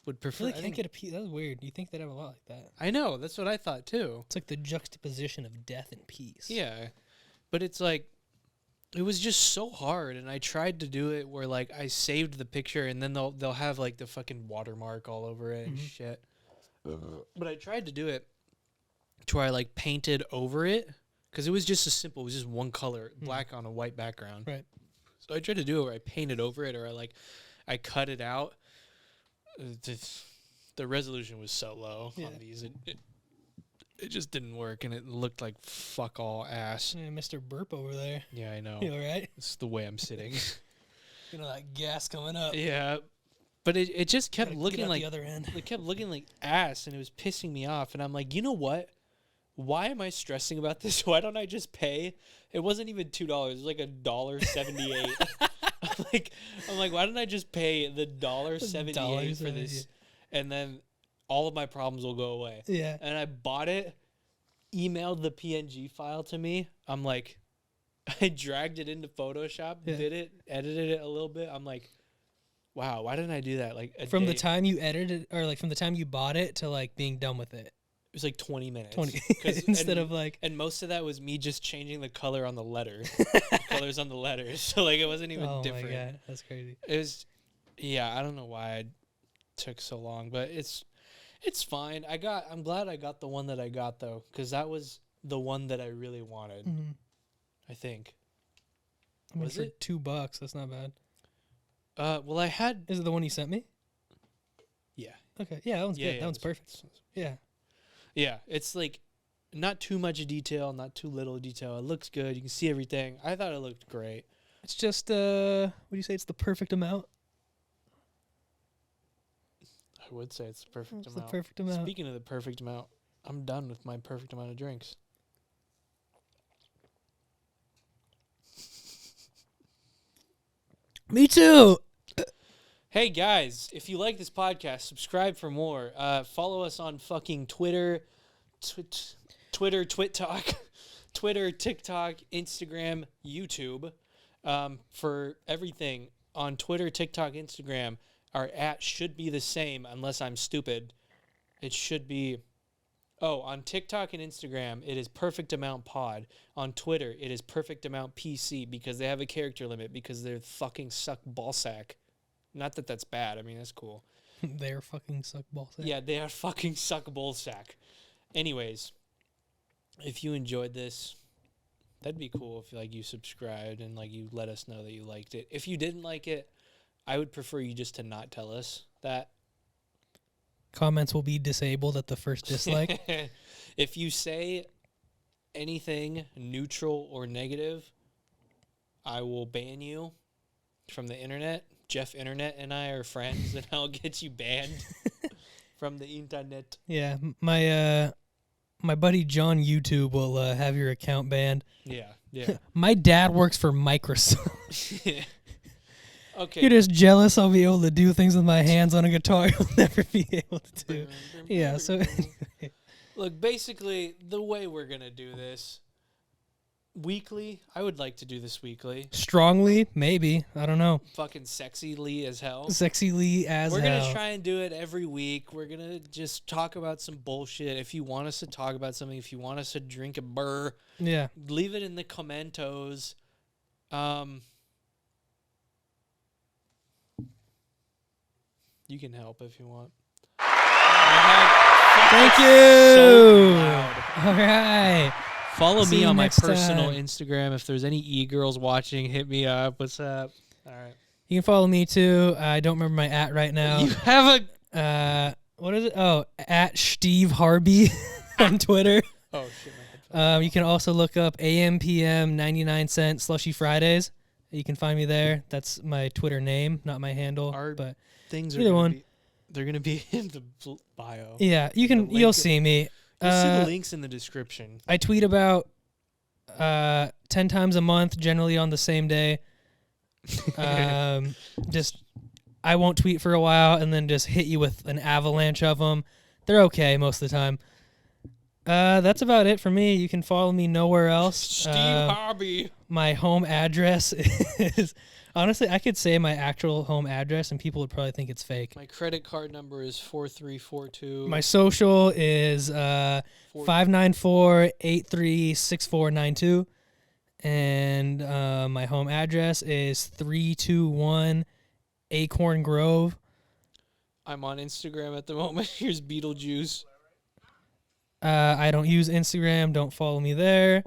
would I prefer. really I can't think- get a piece. That's weird. You think they'd have a lot like that? I know. That's what I thought too. It's like the juxtaposition of death and peace. Yeah. But it's like, it was just so hard. And I tried to do it where like I saved the picture and then they'll have like the fucking watermark all over it and Mhm. shit. But I tried to do it to where I like painted over it. Because it was just as simple. It was just one color, black on a white background. Right. So I tried to do it where I painted over it or I cut it out. The resolution was so low Yeah. on these. It just didn't work, and it looked like fuck all ass. Yeah, Mr. Burp over there. Yeah, I know. You all right? It's the way I'm sitting. You know that gas coming up. Yeah. But it just kept Gotta looking get out like the other end. it kept looking like ass, and it was pissing me off. And I'm like, you know what? Why am I stressing about this? Why don't I just pay? It wasn't even $2. It was like $1.78. I'm like, why don't I just pay the $1.78 for this, and then all of my problems will go away. Yeah. And I bought it, emailed the PNG file to me. I'm like, I dragged it into Photoshop, Yeah. did it, edited it a little bit. I'm like, wow, why didn't I do that? Like From the day- time you edited, or like from the time you bought it to like being done with it. it was like 20 minutes. 20 'Cause- instead and- of like. And most of that was me just changing the color on the letter, colors on the letters. So like it wasn't even Oh different. my god, that's crazy. It was, yeah, I don't know why it took so long, but it's fine. I'm glad I got the one that I got though, because that was the one that I really wanted. Mm-hmm. I think. I mean, Was for it? $2, that's not bad. Well, I had, Is it the one you sent me? yeah, Okay, yeah, that one's good. That one's this perfect. one's- Yeah. Yeah, it's like not too much detail, not too little detail. It looks good. You can see everything. I thought it looked great. It's just what do you say? It's the perfect amount. I would say it's the perfect It's the amount. perfect amount. Speaking of the perfect amount, I'm done with my perfect amount of drinks. Me too. Hey guys, if you like this podcast, subscribe for more. Follow us on fucking Twitter, Twitter, Twitter, TikTok, Instagram, YouTube. For everything on Twitter, TikTok, Instagram, our @ should be the same unless I'm stupid. It should be. Oh, on TikTok and Instagram, it is Perfect Amount Pod. On Twitter, it is Perfect Amount PC because they have a character limit because they're fucking suck ballsack. Not that that's bad. I mean, that's cool. They're fucking suck balls. Yeah, they are fucking suck ballsack. Anyways, if you enjoyed this, that'd be cool if like you subscribed and like you let us know that you liked it. If you didn't like it, I would prefer you just to not tell us that. Comments will be disabled at the first dislike. If you say anything neutral or negative, I will ban you from the internet. Jeff Internet and I are friends, and I'll get you banned from the internet. Yeah, my buddy John YouTube will have your account banned. Yeah, yeah. My dad works for Microsoft. Okay. You're just jealous I'll be able to do things with my hands on a guitar you'll never be able to do. Yeah, so anyway. Look, basically, the way we're going to do this, weekly, I would like to do this weekly. Strongly, maybe. I don't know. Fucking sexily as hell. Sexily as We're hell. going to try and do it every week. We're going to just talk about some bullshit. If you want us to talk about something, if you want us to drink a burr, Yeah. leave it in the commentos. You can help if you want. Thank you. So loud. All right. Follow See me you on my next personal time. Instagram. If there's any e-girls watching, hit me up. What's up? All right. You can follow me too. I don't remember my @ right now. You have a... What is it? Oh, @ Steve Harvey on Twitter. Oh, shit. My headphones. You can also look up AM/PM 99 cent slushy Fridays, You can find me there. That's my Twitter name, not my handle. Our but things are either gonna one. Be, they're gonna be in the bio. Yeah, link you'll it- see me. You'll see the links in the description. I tweet about 10 times a month, generally on the same day. Just I won't tweet for a while and then just hit you with an avalanche of them. They're okay most of the time. That's about it for me. You can follow me nowhere else. Steve Hobby. My home address is honestly, I could say my actual home address and people would probably think it's fake. My credit card number is 4342. My social is 594-836492. And my home address is 321 Acorn Grove. I'm on Instagram at the moment. Here's Beetlejuice. I don't use Instagram. Don't follow me there.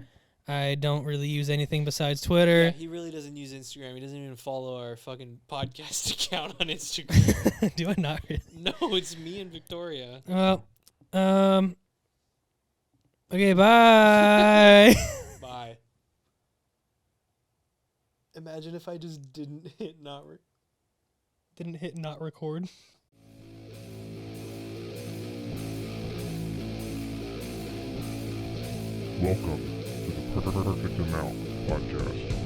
I don't really use anything besides Twitter. Yeah, he really doesn't use Instagram. He doesn't even follow our fucking podcast account on Instagram. Do I not? Really? No, it's me and Victoria. Well, okay, bye. Bye. Imagine if I just didn't hit not. Didn't hit not record. Welcome to the Perfect Amount Podcast.